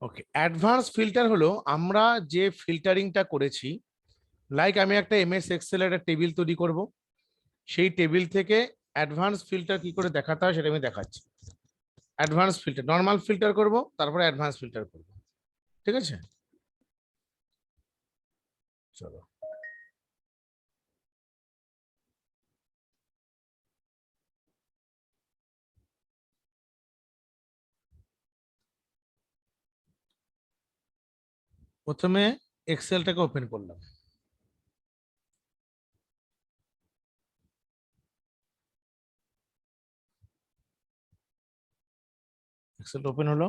ওকে, advance filter হলো আমরা যে ফিল্টারিংটা করেছি। লাইক আমি একটা এমএস এক্সেল একটা টেবিল তৈরি করব, সেই টেবিল থেকে অ্যাডভান্স ফিল্টার কি করে দেখাতে হয় সেটা আমি দেখাচ্ছি। অ্যাডভান্স ফিল্টার, নর্মাল ফিল্টার করব, তারপরে অ্যাডভান্স ফিল্টার করব। ঠিক আছে, চলো। প্রথমে এক্সেলটাকে ওপেন করলাম। এক্সেল ওপেন হলো।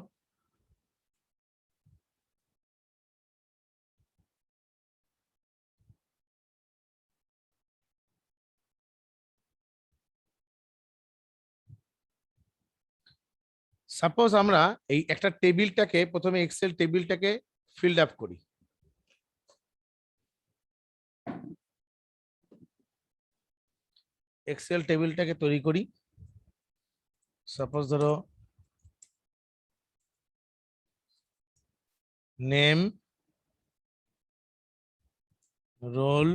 সাপোজ আমরা এই একটা টেবিলটাকে প্রথমে এক্সেল টেবিলটাকে ফিল্ড আপ করি। এক্সেল টেবিলটাকে তৈরি করি। সাপোজ ধরো নেম, রোল,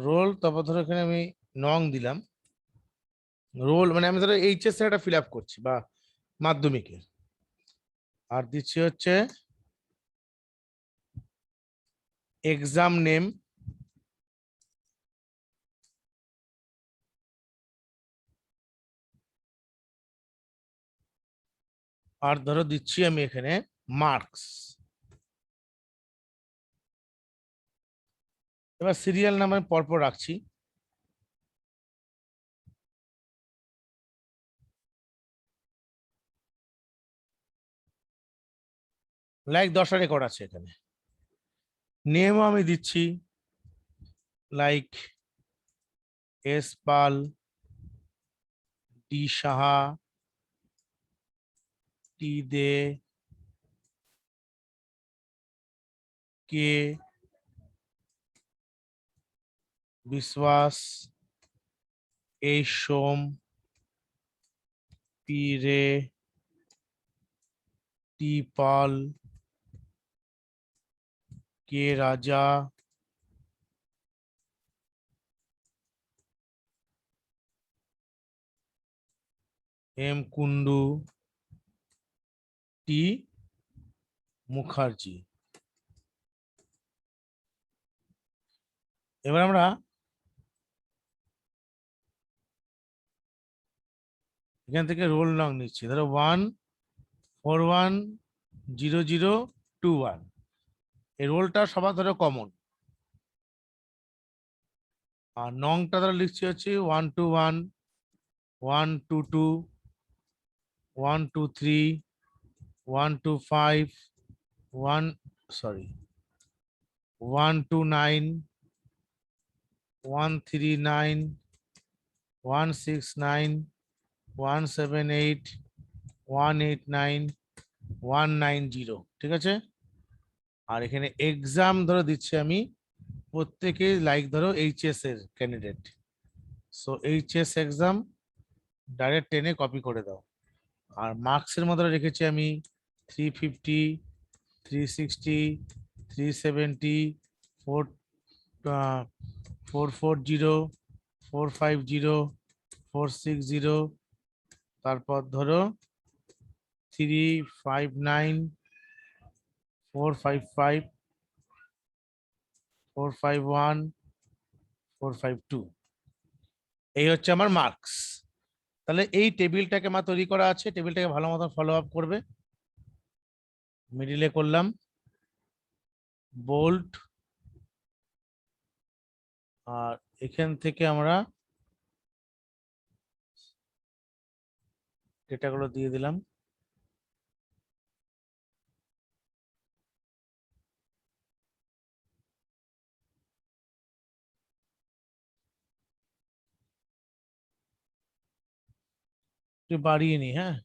রোল, তারপর ধরো এখানে আমি নং দিলাম। রোল মানে আমি ধরো এইচএস একটা ফিল আপ করছি বা মাধ্যমিকের। আর দিচ্ছি হচ্ছে এক্সাম নেম, আর ধরো দিচ্ছি আমি এখানে মার্কস। এবার সিরিয়াল নাম্বার পরপর রাখছি। লাইক 10টা রেকর্ড আছে এখানে। নেমও আমি দিচ্ছি লাইক এস পাল, টি সাহা, টি দে, কে বিশ্বাস, এ সোম, পি রে, টি পাল, কে রাজা, এম কুন্ডু, টি মুখার্জি। এবার আমরা এখান থেকে রোল নং নিচ্ছি, ধরো 1410021। এই রোলটা সবার ধরো কমন। আর নংটা ধরো লিখছি হচ্ছে 121, 122, 123, 125, 129, 139, 169, 178, 189, 190। ঠিক আছে। আর এখানে এক্সাম ধরো দিচ্ছি আমি প্রত্যেকে, লাইক ধরো এইচএস এর candidate. So HS exam direct টেনে কপি করে দাও। আর মার্কসের মধ্যে রেখেছি আমি 350, 360, 370, 440, 450, 460, তারপর ধরো 359, 455, 451, 452। এই হচ্ছে আমার মার্কস। তাহলে এই টেবিলটাকে আমার তৈরি করা আছে, টেবিলটাকে ভালো মতো ফলো আপ করবে। মিডিলে করলাম বোল্ট, আর এখান থেকে আমরা ডেটাগুলো দিয়ে দিলাম। একটু বাড়িয়ে নি, হ্যাঁ।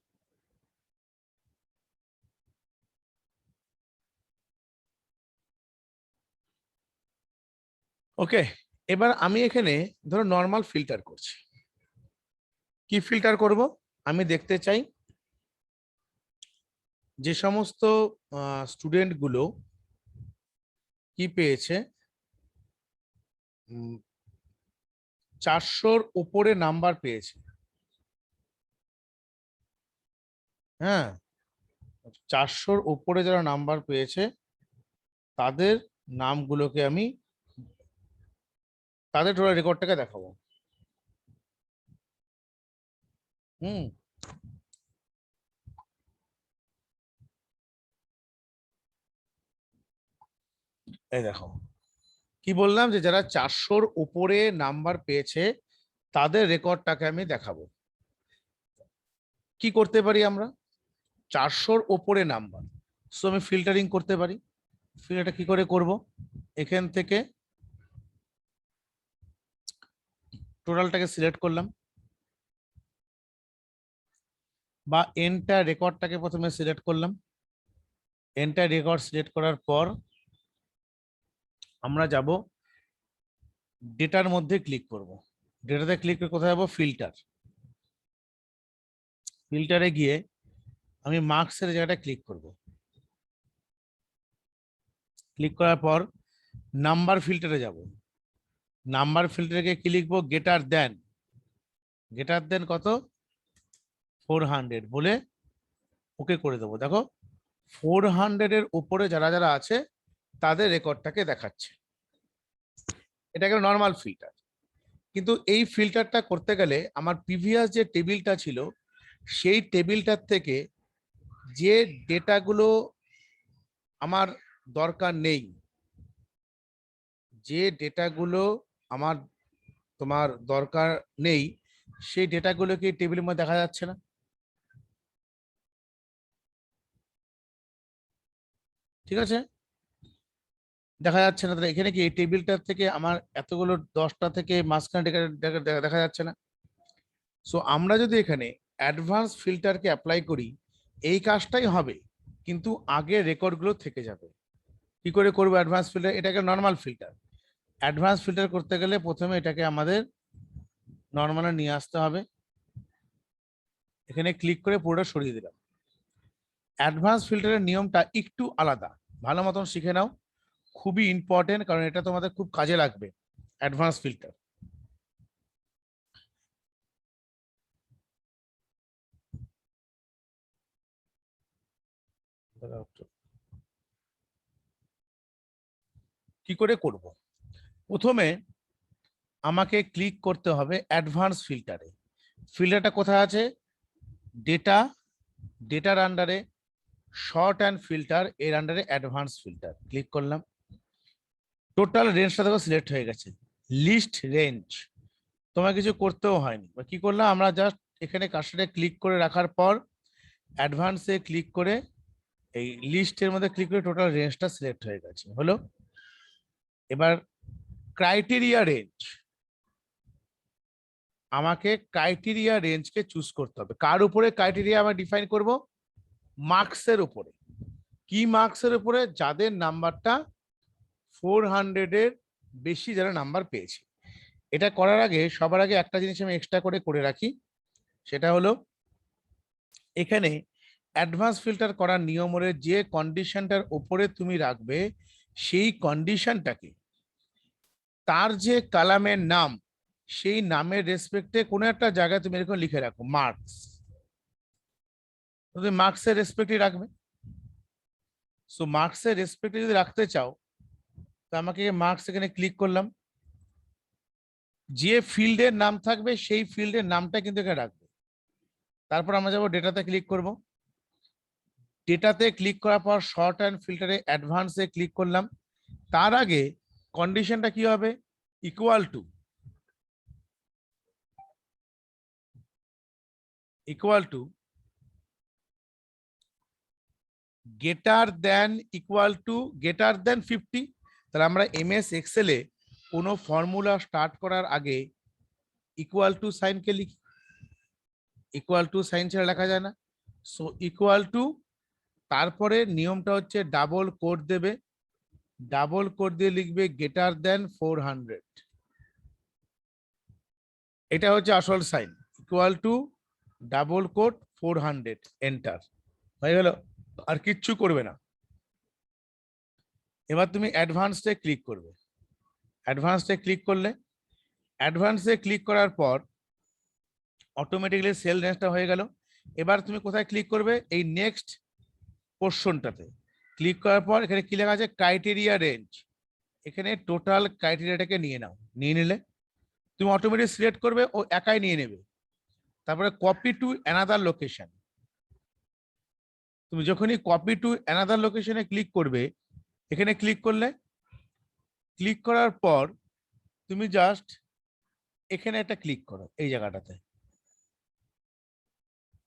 ওকে, এবার আমি এখানে ধরো নর্মাল ফিল্টার করছি। কি ফিল্টার করব? আমি দেখতে চাই যে সমস্ত স্টুডেন্ট গুলো কি পেয়েছে 400-র উপরে নাম্বার পেয়েছে। হ্যাঁ, 400-র উপরে যারা নাম্বার পেয়েছে তাদের নামগুলোকে আমি তাদের টোটাল রেকর্ডটাকে দেখাবো। হুম, এই দেখো কি বললাম, যে যারা 400-র উপরে নাম্বার পেয়েছে তাদের রেকর্ডটাকে আমি দেখাবো। কি করতে পারি আমরা? 400-র উপরে নাম্বার, সো আমি ফিল্টারিং করতে পারি। ফিল্টারটা কি করে করব? এখান থেকে টোটালটাকে সিলেক্ট করলাম, বা এন্টার রেকর্ডটাকে প্রথমে সিলেক্ট করলাম। এন্টার রেকর্ড সিলেক্ট করার পর আমরা যাব ডেটার মধ্যে ক্লিক করব। ডেটাতে ক্লিক করে কোথায় যাবো? ফিল্টার। ফিল্টারে গিয়ে আমি মার্কসের জায়গাটা ক্লিক করব। ক্লিক করার পর নাম্বার ফিল্টারে যাব। নাম্বার ফিল্টারে গিয়ে কি লিখবো? Greater than. গ্রেটার দেন কত? 400 বলে ওকে করে দেবো। দেখো 400-এর উপরে যারা যারা আছে তাদের রেকর্ডটাকে দেখাচ্ছে। এটা একটা নর্মাল ফিল্টার। কিন্তু এই ফিল্টারটা করতে গেলে আমার প্রিভিয়াস যে টেবিলটা ছিল সেই টেবিলটার থেকে যে ডেটাগুলো আমার দরকার নেই, যে ডেটাগুলো আমার তোমার দরকার নেই, সেই ডেটাগুলো কি টেবিলের মধ্যে দেখা যাচ্ছে না? ঠিক আছে, দেখা যাচ্ছে না। তাহলে এখানে কি এই টেবিলটার থেকে আমার এতগুলো 10টা থেকে মাঝখানে দেখা যাচ্ছে না? সো আমরা যদি এখানে অ্যাডভান্স ফিল্টারকে অ্যাপ্লাই করি এই কাজটাই হবে, কিন্তু আগে রেকর্ডগুলো থেকে যাবে। কি করে করবো অ্যাডভান্স ফিল্টার? এটাকে নর্মাল ফিল্টার। অ্যাডভান্স ফিল্টার করতে গেলে প্রথমে এটাকে আমাদের নর্মালে নিয়ে আসতে হবে। এখানে ক্লিক করে পুরোটা সরিয়ে দিলাম। অ্যাডভান্স ফিল্টারের নিয়মটা একটু আলাদা, ভালো মতন শিখে নাও, খুবই ইম্পর্টেন্ট, কারণ এটা তোমাদের খুব কাজে লাগবে। অ্যাডভান্স ফিল্টার কি করে করব? প্রথমে আমাকে ক্লিক করতে হবে অ্যাডভান্স ফিল্টারে। ফিল্টারটা কোথায় আছে? ডেটা, ডেটার আন্ডারে শর্ট অ্যান্ড ফিল্টার, এর আন্ডারে অ্যাডভান্স ফিল্টার। ক্লিক করলাম, টোটাল রেঞ্জটা দেখো সিলেক্ট হয়ে গেছে, লিস্ট রেঞ্জ। তোমার কিছু করতেও হয়নি। কি করলাম আমরা? জাস্ট এখানে কার্সারে ক্লিক করে রাখার পর অ্যাডভান্সে ক্লিক করে এই লিস্টের মধ্যে ক্লিক করে টোটাল রেঞ্জটা সিলেক্ট হয়ে গেছে। হলো, এবার ক্রাইটেরিয়া রেঞ্জ, আমাকে ক্রাইটেরিয়া রেঞ্জকে চুজ করতে হবে। কার উপরে ক্রাইটেরিয়া আমরা ডিফাইন করব? মার্কসের উপরে। কি মার্কসের উপরে? যাদের নাম্বারটা 400-এর বেশি যারা নাম্বার পেয়েছে। এটা করার আগে সবার আগে একটা জিনিস আমি এক্সট্রা করে রাখি, সেটা হলো এখানে অ্যাডভান্স ফিল্টার করার নিয়ম হলে যে কন্ডিশনটার উপরে তুমি রাখবে সেই কন্ডিশনটাকে তার যে কলামের নাম, সেই নামের রেসপেক্টে কোনো একটা জায়গায় তুমি এরকম লিখে রাখো মার্কস। তুমি মার্কসের রেসপেক্টে রাখবে। সো মার্কসের রেসপেক্টে যদি রাখতে চাও তো আমাকে মার্কস এখানে ক্লিক করলাম, যে ফিল্ডের নাম থাকবে সেই ফিল্ডের নামটা কিন্তু এখানে রাখবে। তারপর আমরা যাবো ডেটাতে ক্লিক করব। ডেটাতে ক্লিক করার পর শর্ট অ্যান্ড ফিল্টারে অ্যাডভান্সে ক্লিক করলাম। তার আগে কন্ডিশনটা কি হবে? Equal to, equal to, greater than, equal to greater than 50। তাহলে আমরা এমএস এক্সেলে কোনো ফর্মুলা স্টার্ট করার আগে ইকুয়াল টু সাইনকে লিখি। ইকুয়াল টু সাইন ছাড়া লেখা যায় না। সো ইকুয়াল টু, তারপরে নিয়মটা হচ্ছে ডাবল কোড দেবে, ডাবল কোড দিয়ে লিখবে গ্রেটার দেন 400। এটা হচ্ছে আসল sign. Equal to double quote 400 enter হয়ে গেল, আর কিচ্ছু করবে না। এবার তুমি অ্যাডভান্সে ক্লিক করবে। অ্যাডভান্সে ক্লিক করলে, অ্যাডভান্সে ক্লিক করার পর অটোমেটিক্যালি সেল রেঞ্জটা হয়ে গেল। এবার তুমি কোথায় ক্লিক করবে? এই নেক্সট পোর্শনটাতে ক্লিক করার পর এখানে কি লেখা আছে? Criteria range. এখানে টোটাল ক্রাইটেরিয়াটাকে নিয়ে নাও। নিয়ে নিলে তুমি অটোমেটিক সিলেক্ট করবে, ও একাই নিয়ে নেবে। তারপরে কপি টু অ্যানাদার লোকেশন। তুমি যখনই কপি টু অ্যানাদার লোকেশনে ক্লিক করবে, এখানে ক্লিক করলে, ক্লিক করার পর তুমি জাস্ট এখানে একটা ক্লিক করো, এই জায়গাটাতে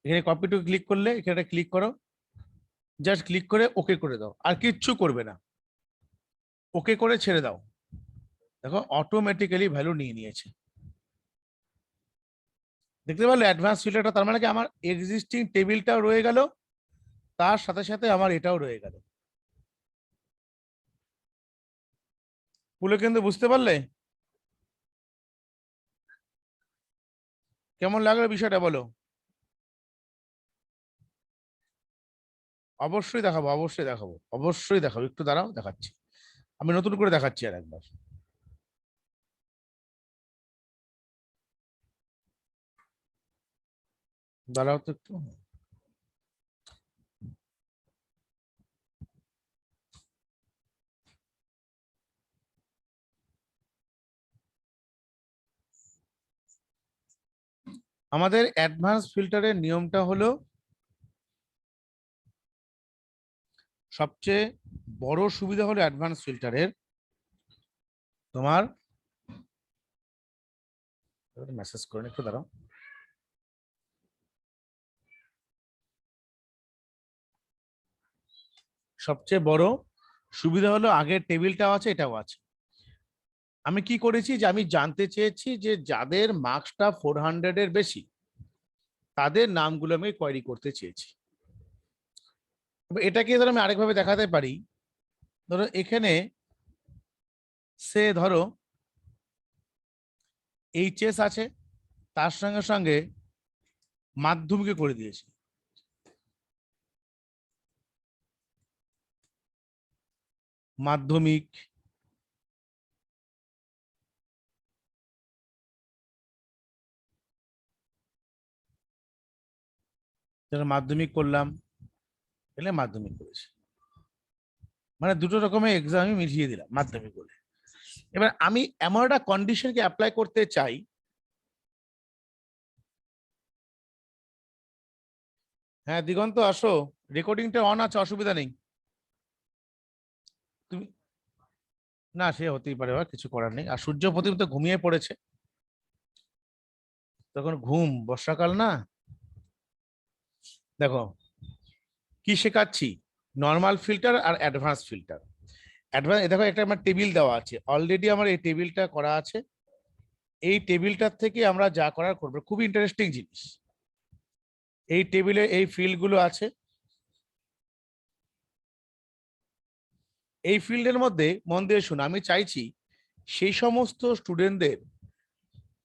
এখানে কপি টু ক্লিক করলে এখানে ক্লিক করো, জাস্ট ক্লিক করে ওকে করে দাও, আর কিচ্ছু করবে না। ওকে করে ছেড়ে দাও, দেখো অটোমেটিক্যালি ভ্যালু নিয়ে নিয়েছে। দেখতে পারলে অ্যাডভান্স ফিল্টারটা, তার মানে কি আমার এক্সিস্টিং টেবিলটাও রয়ে গেল, তার সাথে সাথে আমার এটাও রয়ে গেল। পুরো কিন্তু বুঝতে পারলে? কেমন লাগলো বিষয়টা বলো? অবশ্যই দেখাবো, অবশ্যই দেখাবো, অবশ্যই দেখাবো। একটু দাঁড়াও, দেখাচ্ছি। আমি নতুন করে দেখাচ্ছি আর একবার। দাঁড়াও তো একটু। আমাদের অ্যাডভান্স ফিল্টারের নিয়মটা হলো, সবচেয়ে বড় সুবিধা হলো অ্যাডভান্স ফিল্টারের, তোমার মেসেজ করে একটু দাঁড়াও। সবচেয়ে বড় সুবিধা হলো আগের টেবিলটাও আছে, এটাও আছে। আমি কি করেছি, যে আমি জানতে চেয়েছি যে যাদের মার্কসটা 400 এর বেশি, তাদের নামগুলো আমি কোয়েরি করতে চেয়েছি। এটাকে ধরো আমি আরেকভাবে দেখাতে পারি। ধরো এখানে সে ধরো এইচএস আছে, তার সঙ্গে সঙ্গে মাধ্যমিকে করে দিয়েছি। মাধ্যমিক, মাধ্যমিক করলাম, এলে মাধ্যমিক করেছি, মানে দুটো রকমের এক্সাম আমি মিলিয়ে দিলাম মাধ্যমিক বলে। এবার আমি এমন একটা কন্ডিশনকে অ্যাপ্লাই করতে চাই, হ্যাঁ দিগন্ত আসো, রেকর্ডিংটা অন আছে, অসুবিধা নেই। তুমি, না সে হতেই পারে, কিছু করার নেই। আর সূর্য প্রদীপ তো ঘুমিয়ে পড়েছে, তখন ঘুম, বর্ষাকাল না। দেখো কি শেখাচ্ছি, নর্মাল ফিল্টার আর অ্যাডভান্স ফিল্টার। অ্যাডভান্স, দেখো একটা আমার টেবিল দেওয়া আছে, অলরেডি আমার এই টেবিলটা করা আছে। এই টেবিলটার থেকে আমরা যা করার করবো, খুব ইন্টারেস্টিং জিনিস। এই টেবিলে এই ফিল্ড গুলো আছে, এই ফিল্ডের মধ্যে মন দিয়ে শুনো, আমি চাইছি সেই সমস্ত স্টুডেন্টদের,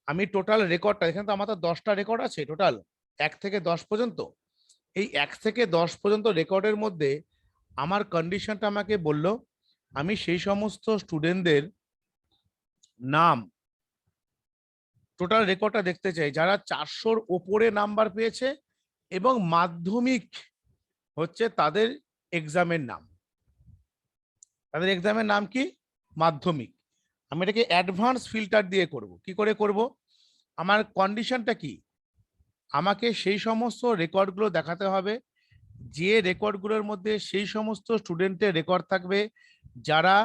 আমি টোটাল রেকর্ডটা, এখানে তো আমার তো 10টা রেকর্ড আছে টোটাল, 1 থেকে 10 পর্যন্ত। এই 1 থেকে 10 পর্যন্ত রেকর্ডের মধ্যে আমার কন্ডিশনটা আমাকে বললো, আমি সেই সমস্ত স্টুডেন্টদের নাম, টোটাল রেকর্ডটা দেখতে চাই, যারা 400-র ওপরে নাম্বার পেয়েছে এবং মাধ্যমিক হচ্ছে তাদের এক্সামের নাম। তাদের এক্সামের নাম কি? মাধ্যমিক। আমি এটাকে অ্যাডভান্স ফিল্টার দিয়ে করব। কি করে করব? আমার কন্ডিশনটা কি, আমাকে সেই সমস্ত রেকর্ডগুলো দেখাতে হবে, যে রেকর্ডগুলোর মধ্যে সেই সমস্ত স্টুডেন্টের রেকর্ড থাকবে যারা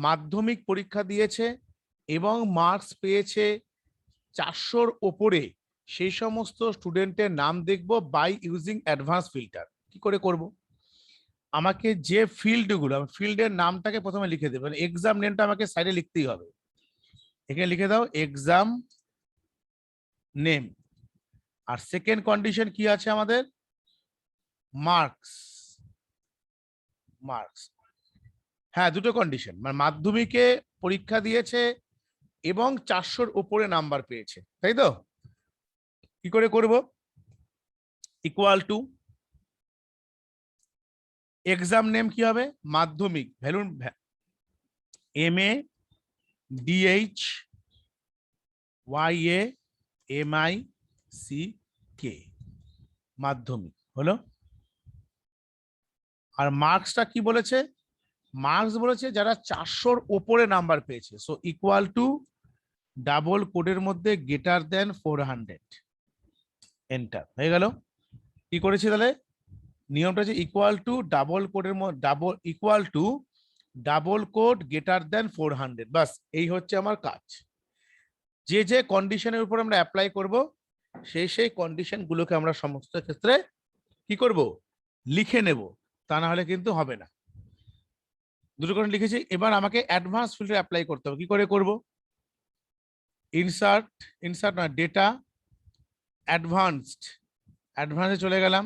মাধ্যমিক পরীক্ষা দিয়েছে এবং মার্কস পেয়েছে 400-র ওপরে, সেই সমস্ত স্টুডেন্টের নাম দেখব বাই ইউজিং অ্যাডভান্স ফিল্টার। কি করে করব? আমাকে যে ফিল্ডগুলো, ফিল্ডের নামটাকে প্রথমে লিখে দেবো, এক্সাম নেমটা আমাকে সাইডে লিখতেই হবে। এখানে লিখে দাও এক্সাম নেম। আর সেকেন্ড কন্ডিশন কি আছে আমাদের? মার্কস। মার্কস, হ্যাঁ দুটো কন্ডিশন, মানে মাধ্যমিকে পরীক্ষা দিয়েছে এবং 400-র উপরে নাম্বার পেয়েছে, তাই তো? কি করে করব? ইকুয়াল টু এক্সাম নেম কি হবে? মাধ্যমিক ভ্যালু MADHYAMICK মাধ্যমিক হলো। আর মার্কসটা কি বলেছে? মার্কস বলেছে যারা 400-র ওপরে নাম্বার পেয়েছে। সো ইকুয়াল টু ডাবল কোডের মধ্যে গ্রেটার দেন 400, এন্টার হয়ে গেল। কি করেছি তাহলে? নিয়মটা হচ্ছে ইকুয়াল টু ডাবল কোডের মধ্যে ডাবল কোড গ্রেটার দেন 400, বাস এই হচ্ছে আমার কাজ। যে যে কন্ডিশনের উপর আমরা অ্যাপ্লাই করব সেই সেই কন্ডিশন গুলোকে আমরা সমস্ত ক্ষেত্রে কি করব? লিখে নেব, তা না হলে কিন্তু হবে না। দুটো করে লিখেছি, এবার আমাকে অ্যাডভান্স ফিল্টার অ্যাপ্লাই করতে হবে। কি করে করব? ইনসার্ট না, ডেটা, অ্যাডভান্সে চলে গেলাম।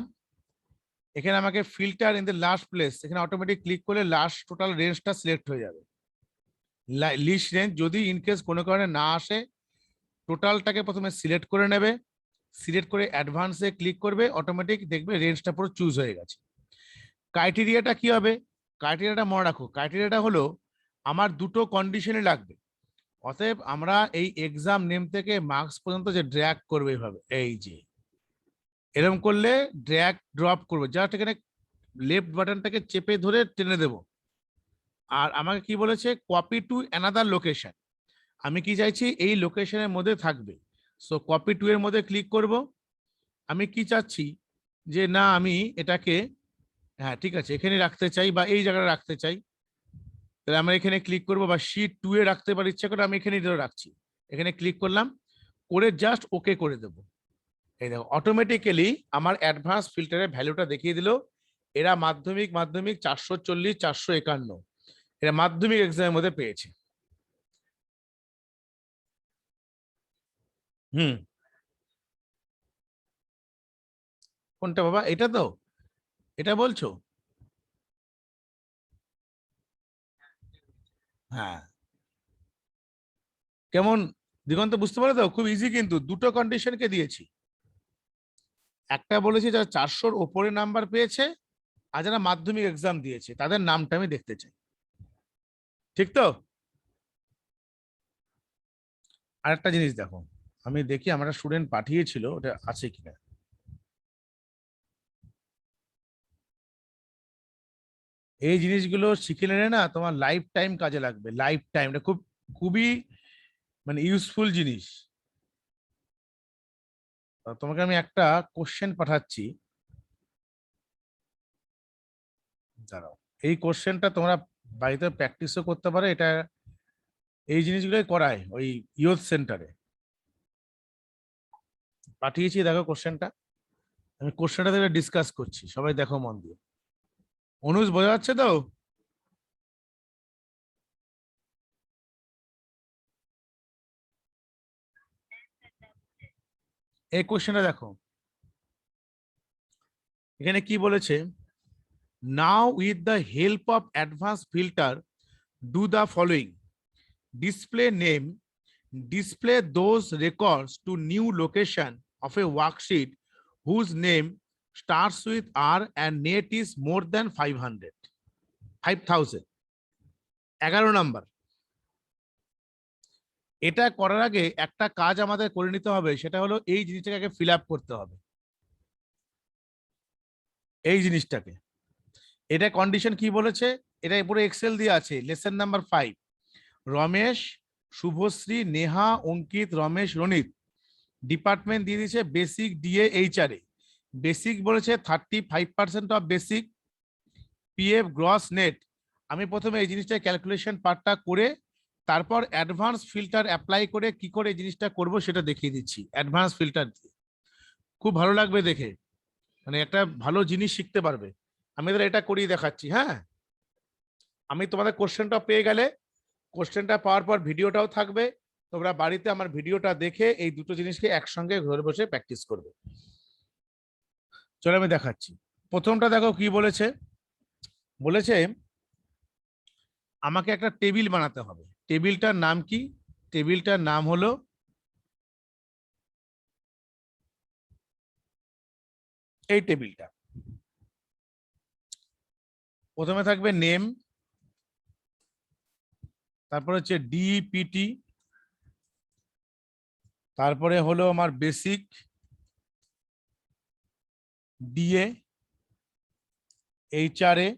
এখানে আমাকে filter in the last place, এখানে অটোমেটিক ক্লিক করলে লাস্ট টোটাল রেঞ্জটা সিলেক্ট হয়ে যাবে। লিস্ট রেঞ্জ যদি ইনকেস কোনো কারণে না আসে, টোটালটাকে প্রথমে সিলেক্ট করে নেবে, সিলেক্ট করে অ্যাডভান্সে ক্লিক করবে, অটোমেটিক দেখবে রেঞ্জটা পুরো চুজ হয়ে গেছে। ক্রাইটেরিয়াটা কি হবে? ক্রাইটেরিয়াটা মনে রাখো, ক্রাইটেরিয়াটা হলো আমার দুটো কন্ডিশনে লাগবে। অতএব আমরা এই এক্সাম নেম থেকে মার্কস পর্যন্ত যে ড্র্যাগ করবে এইভাবে, এই যে এরকম করলে ড্র্যাগ ড্রপ করবো, জাস্ট এখানে লেফট বাটনটাকে চেপে ধরে টেনে দেব। আর আমাকে কি বলেছে? Copy to another location. আমি কি চাইছি? এই লোকেশনের মধ্যে থাকবে। সো কপি টু এর মধ্যে ক্লিক করব। আমি কি চাচ্ছি যে না আমি এটাকে, হ্যাঁ ঠিক আছে, এখানে রাখতে চাই বা এই জায়গায় রাখতে চাই, তাহলে আমরা এখানে ক্লিক করব, বা শীট 2 এ রাখতে পারি ইচ্ছা করে, আমি এখানে রাখছি। এখানে ক্লিক করলাম, করে জাস্ট ওকে করে দেব। এই দেখো অটোমেটিক্যালি আমার অ্যাডভান্স ফিল্টারের ভ্যালুটা দেখিয়ে দিল। এরা মাধ্যমিক 440, 451 এরা মাধ্যমিক এক্সামের মধ্যে পেয়েছে। হুম, কোনটা বাবা? এটা তো, এটা বলছো? হ্যাঁ, কেমন দিগন্ত বুঝতে পারো তো? খুব ইজি, কিন্তু দুটো কন্ডিশনকে দিয়েছি। একটা বলেছি যারা 400-র ওপরে নাম্বার পেয়েছে, আর যারা মাধ্যমিক এক্সাম দিয়েছে তাদের নামটা আমি দেখতে চাই। ঠিক তো? আরেকটা জিনিস দেখো, আমি দেখি আমার স্টুডেন্ট পাঠিয়েছিল, ওটা আছে কিনা। এই জিনিসগুলো শিখে নিলে না তোমার লাইফ টাইম কাজে লাগবে, লাইফ টাইম। এটা খুবই মানে ইউজফুল জিনিস। তোমাকে আমি একটা কোশ্চেন পাঠাচ্ছি, দাঁড়াও। এই কোশ্চেনটা তোমরা বাড়িতে প্র্যাকটিসও করতে পারো। এটা এই জিনিসগুলোই করায় ওই ইয়ুথ সেন্টারে। পাঠিয়েছি, দেখো কোশ্চেনটা। আমি কোশ্চেনটা থেকে ডিসকাস করছি, সবাই দেখো মন দিয়ে। অনুজ, বোঝা যাচ্ছে তো? এই কোশ্চেনটা দেখো, এখানে কি বলেছে? Now with the help of advance filter do the following: display name, display those records to new location of a worksheet whose name starts with R and net is more than 5,000 11 number. এটা করার আগে একটা কাজ আমাদের করে নিতে হবে, সেটা হলো এই জিনিসটাকে ফিল আপ করতে হবে, এই জিনিসটাকে। এটা কন্ডিশন কি বলেছে? এটা পুরো এক্সেল দিয়ে আছে। লেসন নাম্বার 5, রমেশ, শুভশ্রী, নেহা, অঙ্কিত, রমেশ, রনিত। ডিপার্টমেন্ট দিয়ে দিয়েছে বেসিক, ডিএ, এইচআরএ। বেসিক বলেছে 35% of basic, PF, gross, net. আমি প্রথমে এই জিনিসটা ক্যালকুলেশন পার্টটা করে তারপর অ্যাডভান্স ফিল্টার অ্যাপ্লাই করে কি করে এই জিনিসটা করব সেটা দেখিয়ে দিচ্ছি। অ্যাডভান্স ফিল্টার দিয়ে খুব ভালো লাগবে দেখে, মানে একটা ভালো জিনিস শিখতে পারবে। আমি এদের এটা করিয়ে দেখাচ্ছি। হ্যাঁ, আমি তোমাদের কোশ্চেনটা পেয়ে গেলে, কোশ্চেনটা পাওয়ার পর ভিডিওটাও থাকবে। তোমরা বাড়িতে আমার ভিডিওটা দেখে এই দুটো জিনিসকে একসঙ্গে ঘরে বসে প্র্যাকটিস করবে। চলো আমি দেখাচ্ছি। প্রথমটা দেখো কি বলেছে। বলেছে আমাকে একটা টেবিল বানাতে হবে। টেবিলটার নাম কি? টেবিলটার নাম হলো এই টেবিলটা প্রথমে থাকবে নেম, তারপরে হচ্ছে ডিপিটি, তারপরে হলো আমার basic, DA, HRA,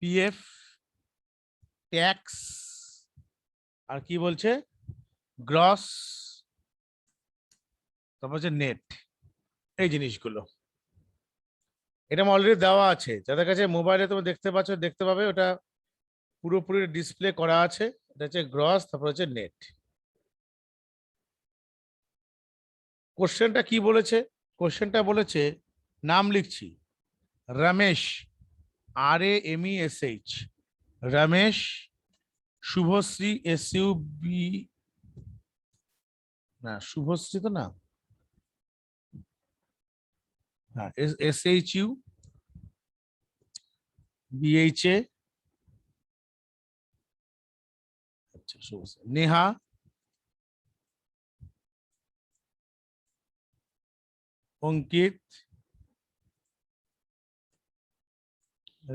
PF, tax, আর কি বলছে গ্রস, তারপর হচ্ছে নেট। এই জিনিসগুলো এটা আমার অলরেডি দেওয়া আছে, যাদের কাছে মোবাইলে তুমি দেখতে পাচ্ছ দেখতে পাবে, ওটা পুরোপুরি ডিসপ্লে করা আছে। এটা হচ্ছে গ্রস, তারপর হচ্ছে নেট। কোশ্চেনটা কি বলেছে? কোশ্চেনটা বলেছে নাম লিখছি রমেশ, RAMESH, রমেশ, শুভশ্রী, SUB, না শুভশ্রী তো না, হ্যাঁ SHU BHA, আচ্ছা শুভশ্রী, নেহা, অঙ্কিত,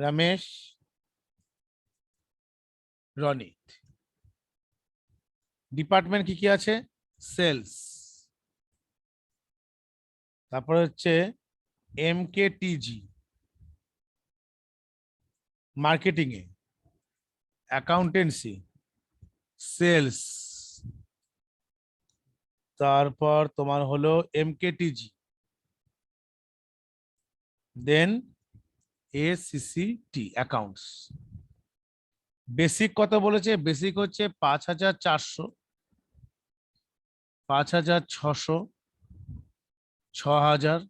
রমেশ, রনিত। ডিপার্টমেন্ট কি কি আছে? সেলস, তারপরে হচ্ছে MKTG মার্কেটিং এ, অ্যাকাউন্টেন্সি, সেলস, তারপর তোমার হলো MKTG, দেন ACCT অ্যাকাউন্টস। বেসিক কত বলেছে? বেসিক হচ্ছে 5400, 5600, 6000,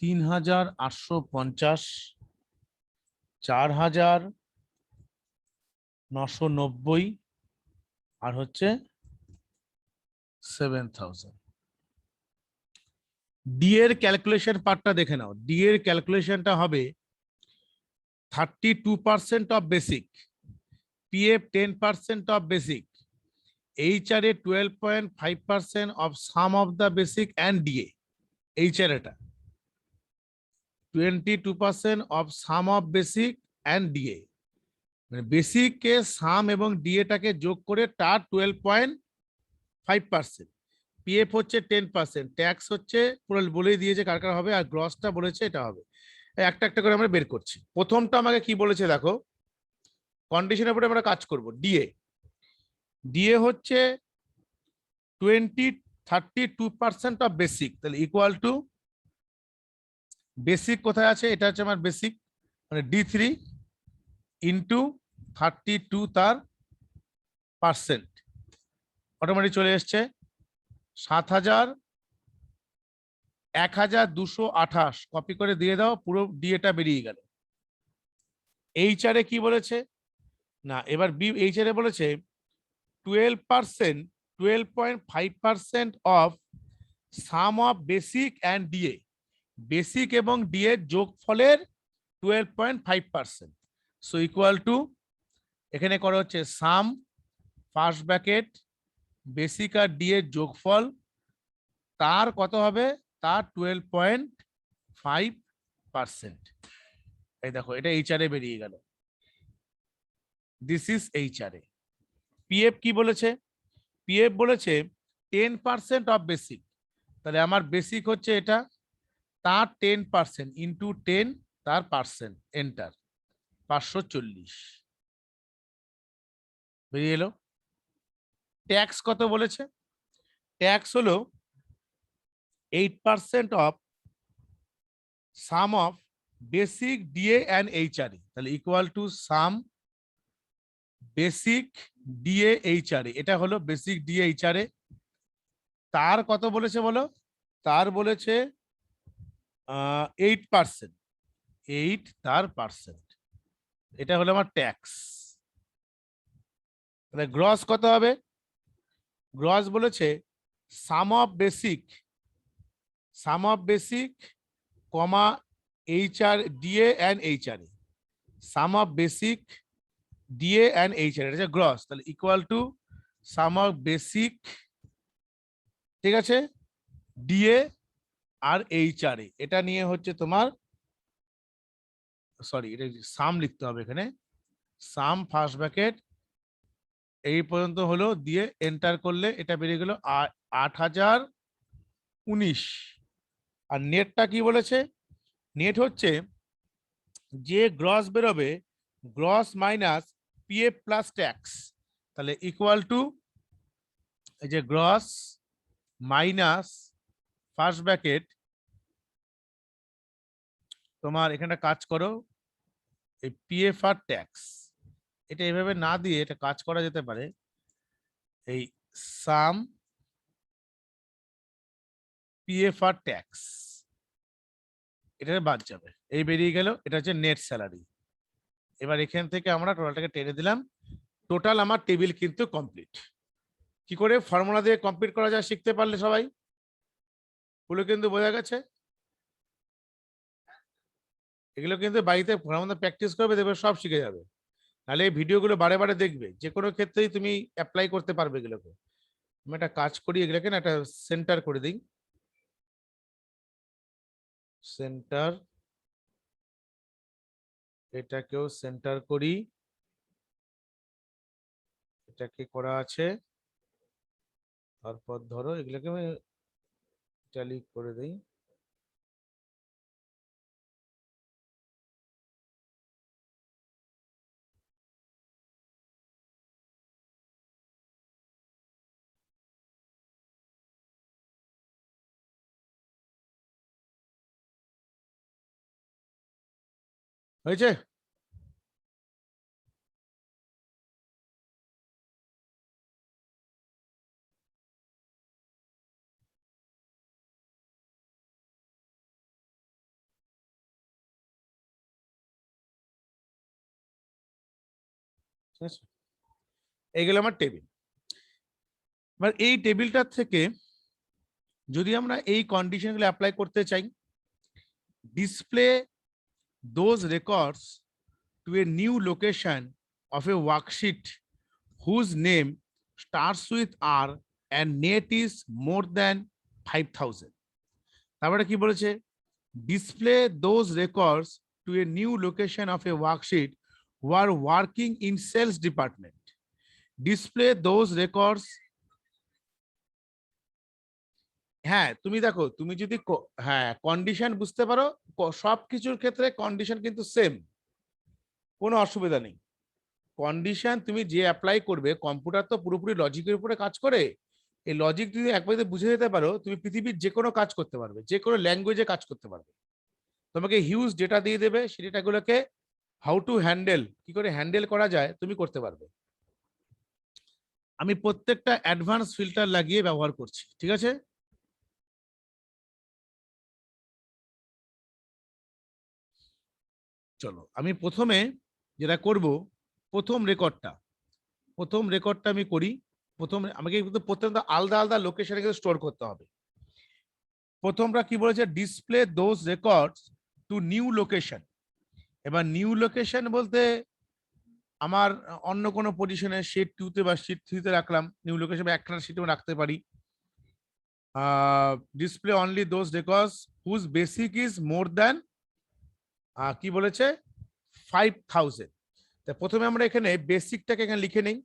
3850, 4990, আর হচ্ছে 7000। ডি এর ক্যালকুলেশন পার্টটা দেখে নাও। ডি এর ক্যালকুলেশনটা হবে 32% of basic, PF 10% of basic, HRA 12.5% of sum of the basic and DA. HRA টা 22% of sum of basic and DA, মানে বেসিকে সাম এবং ডিএটাকে যোগ করে তার 12.5%। পিএফ হচ্ছে 10%, ট্যাক্স হচ্ছে পুরো বলেই দিয়েছে কার কার হবে, আর গ্রসটা বলেছে এটা হবে। একটা একটা করে আমরা বের করছি। প্রথমটা আমাকে কি বলেছে দেখো, কন্ডিশনের উপরে আমরা কাজ করব। ডিএ, ডিএ হচ্ছে 32% অফ বেসিক, তাহলে ইকুয়াল টু বেসিক কোথায় আছে, এটা হচ্ছে আমার বেসিক, মানে D3 ইন্টু 32 তার পার্সেন্ট, অটোমেটিক চলে এসছে 1228। কপি করে দিয়ে দাও, পুরো ডিএটা বেরিয়ে গেল। এইচআরএ কি বলেছে না, এবার এইচআরএ বলেছে 12%, 12.5% of sum of basic and DA, basic এবং ডিএ যোগফলের 12.5%। সো ইকুয়াল টু, এখানে করা হচ্ছে সাম ফার্স্ট ব্র্যাকেট বেসিক আর ডিএ যোগফল, তার কত হবে, তার 12.5%। এই দেখো এটা এইচআরএ বেরিয়ে গেল, দিস ইজ এইচআরএ। পিএফ কি বলেছে? পিএফ বলেছে 10% অফ বেসিক, তাহলে আমার বেসিক হচ্ছে এটা, তার 10% ইন্টু 10 তার পার্সেন্ট, এন্টার, 540 বেরিয়ে এলো। ট্যাক্স কত বলেছে? ট্যাক্স হলো 8% of sum of basic DA and HRA, তাহলে equal to sum basic DA HRA, এটা হলো বেসিক ডিএ এইচআরএ। তার কত বলেছে বলো? তার বলেছে 8%, 8 তার পার্সেন্ট, এটা হলো আমার ট্যাক্স। তাহলে গ্রস কত হবে? গ্রস বলেছে sum of basic, sum of basic comma HR DA and HRA, sum of basic DA and HRA, এটা হচ্ছে গ্রস, তাহলে equal to sum of basic, ঠিক আছে, ডিএ আর HR এটা নিয়ে হচ্ছে তোমার, সরি এটা সাম লিখতে হবে এখানে, সাম ফার্স্ট ব্র্যাকেট এই পর্যন্ত হলো, দিয়ে এন্টার করলে এটা বেরিয়ে গেল 8019। আর নেটটা কি বলেছে, নেট হচ্ছে যে গ্রস বেরোবে, gross minus PF plus tax, তাহলে ইকুয়াল টু এই যে গ্রস মাইনাস ফার্স্ট ব্র্যাকেট, তোমার এখানে কাজ করো এই PF আর ট্যাক্স, এটা এভাবে না দিয়ে এটা কাজ করা যেতে পারে, এই সাম PF আর ট্যাক্স, এটা বাদ যাবে, এই বেরিয়ে গেল, এটা হচ্ছে নেট স্যালারি। এবার এখান থেকে আমরা টোটালটাকে টেনে দিলাম, টোটাল আমার টেবিল কিন্তু কমপ্লিট। কি করে ফর্মুলা দিয়ে কমপ্লিট করা যায় শিখতে পারলে সবাই, পুরো কিন্তু বোঝা গেছে। এগুলো কিন্তু বাড়িতে ফর্মুলা প্র্যাকটিস করবে, দেখবে সব শিখে যাবে। নাহলে এই ভিডিওগুলো বারে বারে দেখবে, যে কোনো ক্ষেত্রেই তুমি অ্যাপ্লাই করতে পারবে এগুলোকে। আমি একটা কাজ করি, এগুলোকে না একটা সেন্টার করে দিই, সেন্টার, এটাকেও সেন্টার করি, এটাকে করা আছে, তারপর ধরো এগুলোকে আমি ট্যালি করে দিই। হয়েছে? ঠিক আছে, এইগুলো আমার টেবিল। এবার এই টেবিলটার থেকে যদি আমরা এই কন্ডিশনগুলো অ্যাপ্লাই করতে চাই, display those records to a new location of a worksheet whose name starts with R and net is more than 5000। তারপরে কি বলেছে, display those records to a new location of a worksheet who are working in sales department, display those records। হ্যাঁ তুমি দেখো, তুমি যদি হ্যাঁ condition বুঝতে পারো, সব কিছুর ক্ষেত্রে কন্ডিশন কিন্তু সেম, কোনো অসুবিধা নেই। কন্ডিশন তুমি যে অ্যাপ্লাই করবে, কম্পিউটার তো পুরোপুরি লজিকের উপরে কাজ করে, এই লজিক যদি একবার বুঝে যেতে পারো, তুমি পৃথিবীর যে কোনো কাজ করতে পারবে, যে কোনো ল্যাঙ্গুয়েজে কাজ করতে পারবে। তোমাকে হিউজ ডেটা দিয়ে দেবে, সেই ডেটাগুলোকে হাউ টু হ্যান্ডেল, কি করে হ্যান্ডেল করা যায় তুমি করতে পারবে। আমি প্রত্যেকটা অ্যাডভান্স ফিল্টার লাগিয়ে ব্যবহার করছি, ঠিক আছে। চলো আমি প্রথমে যেটা করব, প্রথম রেকর্ডটা আমি করি। আমাকে কিন্তু প্রত্যেকটা আলাদা আলাদা লোকেশনে কিন্তু স্টোর করতে হবে। প্রথমটা কি বলেছে, display those records two new location. এবার নিউ লোকেশন বলতে আমার অন্য কোনো পজিশনে শিট 2 তে বা শিট 3 তে রাখলাম, নিউ লোকেশন একটা শিটেও রাখতে পারি। Display only those records whose basic is more than কি বলেছে 5000। তা প্রথমে আমরা এখানে বেসিকটাকে এখানে লিখে নেই,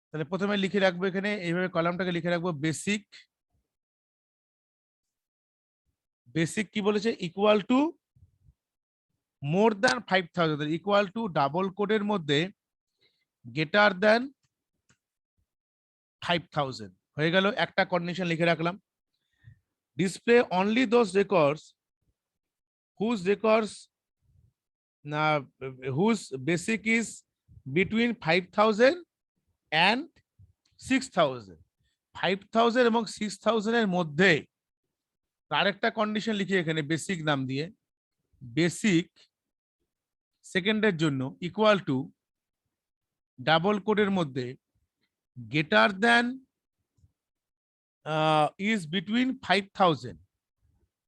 তাহলে প্রথমে লিখে রাখবো এখানে এইভাবে কলামটাকে লিখে রাখবো, বেসিক, বেসিক কি বলেছে equal to more than 5000, equal to double কোডের মধ্যে গ্রেটার দ্যান 5000 হয়ে গেল, একটা কন্ডিশন লিখে রাখলাম। Display only those records whose basic is between 5000 and 6000, 5000 এবং 6000 এর মধ্যে আরেকটা কন্ডিশন লিখি এখানে বেসিক নাম দিয়ে, বেসিক সেকেন্ডের জন্য ইকুয়াল টু ডাবল কোডের মধ্যে গ্রেটার দ্যান ইজ বিটুইন 5000,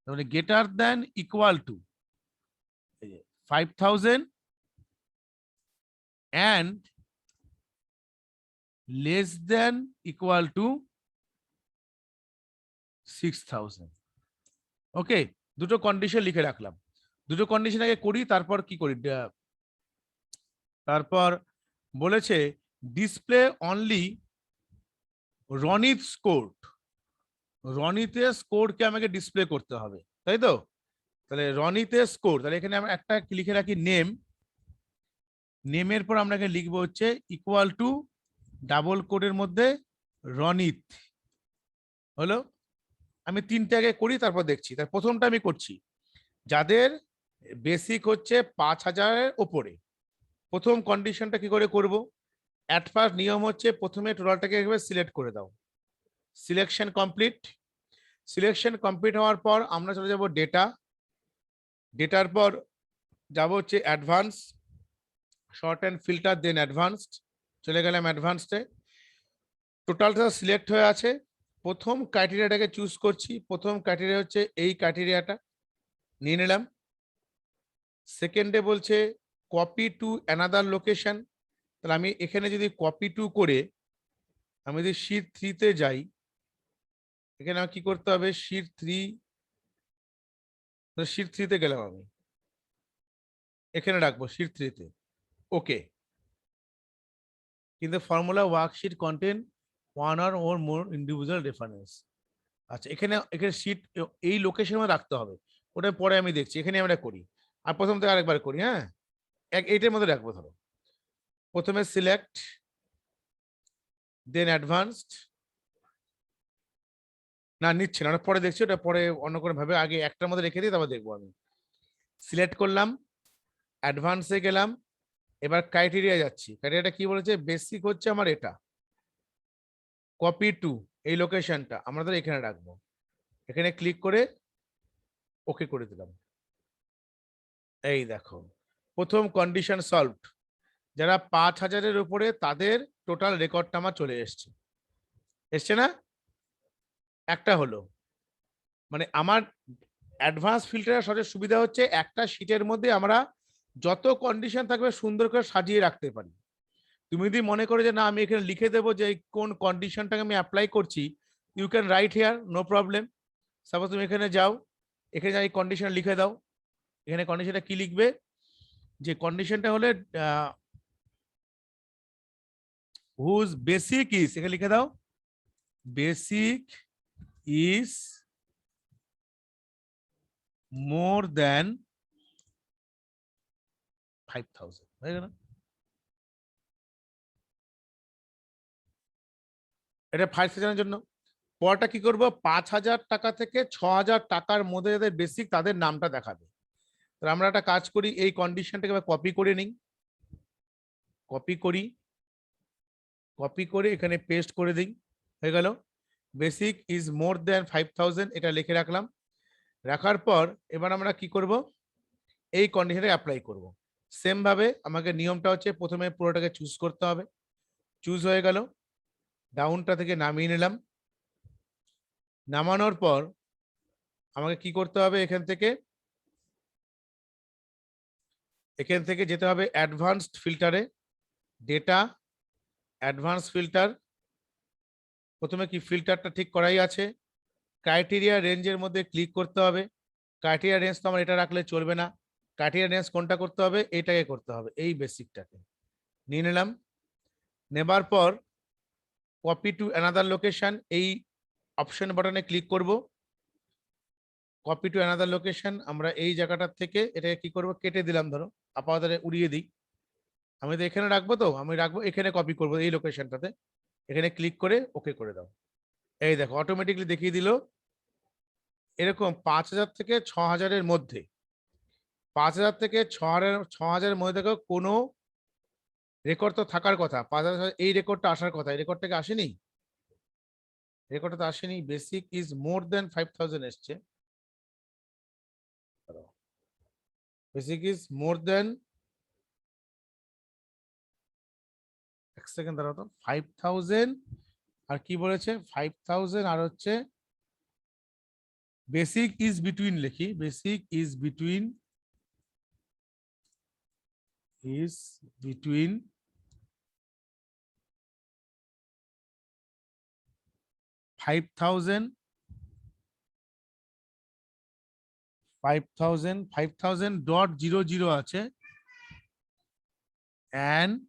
মানে greater than equal to 5000 and less than equal to 6000। ওকে, দুটো কন্ডিশন লিখে রাখলাম। দুটো কন্ডিশন আগে করি, তারপর কি করি, তারপর বলেছে ডিসপ্লে অনলি রনিত স্কোর। রনিতের স্কোরকে আমাকে ডিসপ্লে করতে হবে, তাই তো? তাহলে রনিতের স্কোর, তাহলে এখানে আমরা একটা লিখে রাখি নেম। নেমের পর আমরা এখানে লিখবো হচ্ছে ইকুয়াল টু ডাবল কোডের মধ্যে রনিত। হলো, আমি তিনটে আগে করি তারপর দেখছি। তার প্রথমটা আমি করছি, যাদের বেসিক হচ্ছে 5,000-এর ওপরে। প্রথম কন্ডিশনটা কি করে করব? অ্যাট ফার্স্ট নিয়ম হচ্ছে প্রথমে টোটালটাকে একবার সিলেক্ট করে দাও। Selection complete. সিলেকশন কমপ্লিট হওয়ার পর আমরা চলে যাব ডেটা। ডেটার পর যাব হচ্ছে advance, sort and filter, then advanced. চলে গেলাম অ্যাডভান্সডে। টোটালটা সিলেক্ট হয়ে আছে। প্রথম ক্রাইটেরিয়াটাকে চুজ করছি। প্রথম ক্রাইটেরিয়া হচ্ছে এই ক্রাইটেরিয়াটা নিয়ে নিলাম। সেকেন্ডে বলছে কপি টু অ্যানাদার লোকেশন। তাহলে আমি এখানে যদি কপি টু করে আমি যদি শীট 3-তে যাই, এখানে আমার কি করতে হবে, শীট 3-তে গেলাম, আমি এখানে রাখবো শীট 3-তে। ওকে, কিন্তু ফর্মুলা ওয়ার্কশিট কন্টেন ওয়ান আর ওর মোর ইন্ডিভিজুয়াল রেফারেন্স। আচ্ছা, এখানে এখানে শীট এই লোকেশনে রাখতে হবে, ওটা পরে আমি দেখছি। এখানে আমরা করি, আর প্রথম থেকে আরেকবার করি। হ্যাঁ, এইটার মধ্যে রাখবো। ধরো প্রথমে সিলেক্ট, দেন অ্যাডভান্সড। না, নিচ্ছে না, ওটা পরে দেখছি, ওটা পরে অন্য কোনো ভাবে, আগে একটার মধ্যে রেখে দিই, তারপর দেখবো। আমি সিলেক্ট করলাম, অ্যাডভান্সে গেলাম, এবার ক্রাইটেরিয়া যাচ্ছি। ক্রাইটেরিয়াটা কি বলেছে, বেসিক হচ্ছে আমার এটা, কপি টু এই লোকেশনটা আমরা ধর এখানে রাখবো। এখানে ক্লিক করে ওকে করে দিলাম। এই দেখো, প্রথম কন্ডিশন সলভড। যারা 5,000-এর উপরে তাদের টোটাল রেকর্ডটা আমার চলে এসছে। এসছে না? একটা হলো, মানে আমার অ্যাডভান্স ফিল্টারের সবচেয়ে সুবিধা হচ্ছে একটা শীটের মধ্যে আমরা যত কন্ডিশন থাকবে সুন্দর করে সাজিয়ে রাখতে পারি। তুমি যদি মনে করো যে না, আমি এখানে লিখে দেবো যে কোন কন্ডিশনটাকে আমি অ্যাপ্লাই করছি, you can write here, no problem. Suppose তুমি এখানে যাও, এখানে যাই কন্ডিশন লিখে দাও। এখানে কন্ডিশনটা কি লিখবে, যে কন্ডিশনটা হলে হুজ বেসিক ইজ, এখানে লিখে দাও বেসিক ইজ মোর দেন 5,000। হয়ে গেল, এটা 5,000-এর জন্য। পরটা কি করবো, 5,000 টাকা থেকে 6,000 টাকার মধ্যে যাদের বেসিক তাদের নামটা দেখাবে। তো আমরা একটা কাজ করি, এই কন্ডিশনটাকে কপি করে নিই। কপি করি, কপি করে এখানে পেস্ট করে দিই। হয়ে গেল, বেসিক ইজ মোর দেন 5,000, এটা লিখে রাখলাম। রাখার পর এবার আমরা কি করব, এই কন্ডিশনটা অ্যাপ্লাই করব। সেম ভাবে আমাকে নিয়মটা হচ্ছে প্রথমে পুরোটাকে চুজ করতে হবে। চুজ হয়ে গেল, ডাউনটা থেকে নামিয়ে নিলাম। নামানোর পর আমাকে কি করতে হবে, এখান থেকে যেতে হবে অ্যাডভান্সড ফিল্টারে, ডেটা, অ্যাডভান্স ফিল্টার। প্রথমে কি ফিল্টারটা ঠিক করাই আছে, ক্রাইটেরিয়া রেঞ্জের মধ্যে ক্লিক করতে হবে। ক্রাইটেরিয়া রেঞ্জ তো আমার এটা রাখলে চলবে না, ক্রাইটেরিয়া রেঞ্জ কোনটা করতে হবে, এইটাকে করতে হবে, এই বেসিকটাকে নিয়ে নিলাম। নেবার পর কপি টু অ্যানাদার লোকেশন, এই অপশন বাটনে ক্লিক করব। কপি টু অ্যানাদার লোকেশন, আমরা এই জায়গাটার থেকে এটাকে কি করব, কেটে দিলাম। ধরো আপাতত উড়িয়ে দিই, আমি তো এখানে রাখবো, তো আমি রাখবো এখানে, কপি করব এই লোকেশনটাতে। এখানে ক্লিক করে ওকে করে দাও। এই দেখো অটোমেটিকলি দেখিয়ে দিল এরকম 5,000 থেকে 6,000-এর মধ্যে। 5,000 থেকে 6,000-এর মধ্যে দেখো কোনো রেকর্ড তো থাকার কথা, 5,000 এই রেকর্ডটা আসার কথা, এই রেকর্ডটাকে আসেনি, রেকর্ডটা তো আসেনি। বেসিক ইজ মোর দেন 5,000 এসছে, বেসিক ইজ মোর দেন, এক সেকেন্ড দাঁড়াও তো, 5,000 আর কি বলেছে, 5,000 আর হচ্ছে বেসিক ইজ বিটুইন, লিখি basic is between, is between 5,000 5000.00 আছে and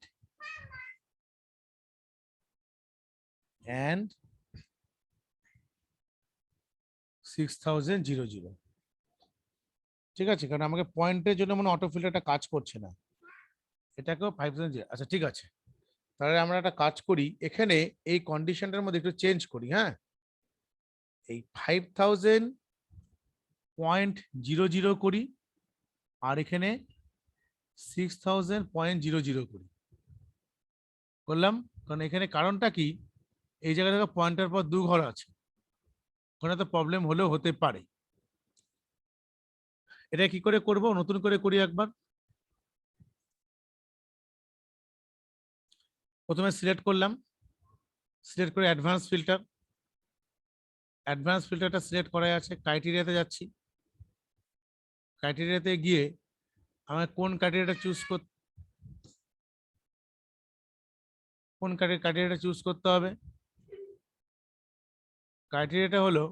6000.00 ঠিক আছে, কারণ আমাকে পয়েন্টের জন্য মানে অটো ফিল্টারটা কাজ করছে না, এটাকেও 5000। আচ্ছা ঠিক আছে, তাহলে আমরা একটা কাজ করি, এখানে এই কন্ডিশনটার মধ্যে একটু চেঞ্জ করি। হ্যাঁ, এই 5000.00 করি আর এখানে 6000.00 করি, করলাম। কারণ এখানে কারণটা কি, এই জায়গা থেকে পয়েন্টের পর 2 ঘর আছে, ওখানে তো প্রবলেম হলেও হতে পারে। এটা কি করে করব, নতুন করে করি একবার। প্রথমে সিলেক্ট করলাম, সিলেক্ট করে অ্যাডভান্স ফিল্টারটা সিলেক্ট করাই আছে, ক্রাইটেরিয়াতে যাচ্ছি। ক্রাইটেরিয়াতে গিয়ে আমার কোন ক্রাইটেরিয়াটা চুজ করতে হবে। ক্রাইটেরিয়াটা হলো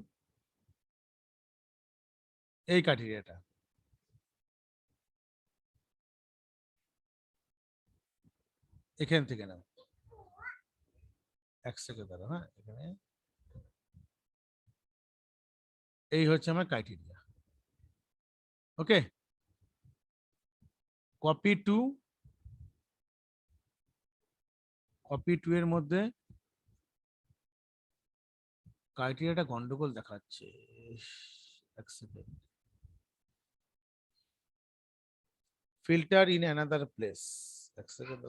এই ক্রাইটেরিয়াটা, এখান থেকে নাও, এক সেকেন্ড দাঁড়াও। হ্যাঁ, এখানে এই হচ্ছে আমার ক্রাইটেরিয়া। ওকে, কপি টু এর মধ্যে ক্রাইটেরিয়াটা গন্ডগোল দেখাচ্ছে, এক second. Filter in another place, এক সেকেন্ড।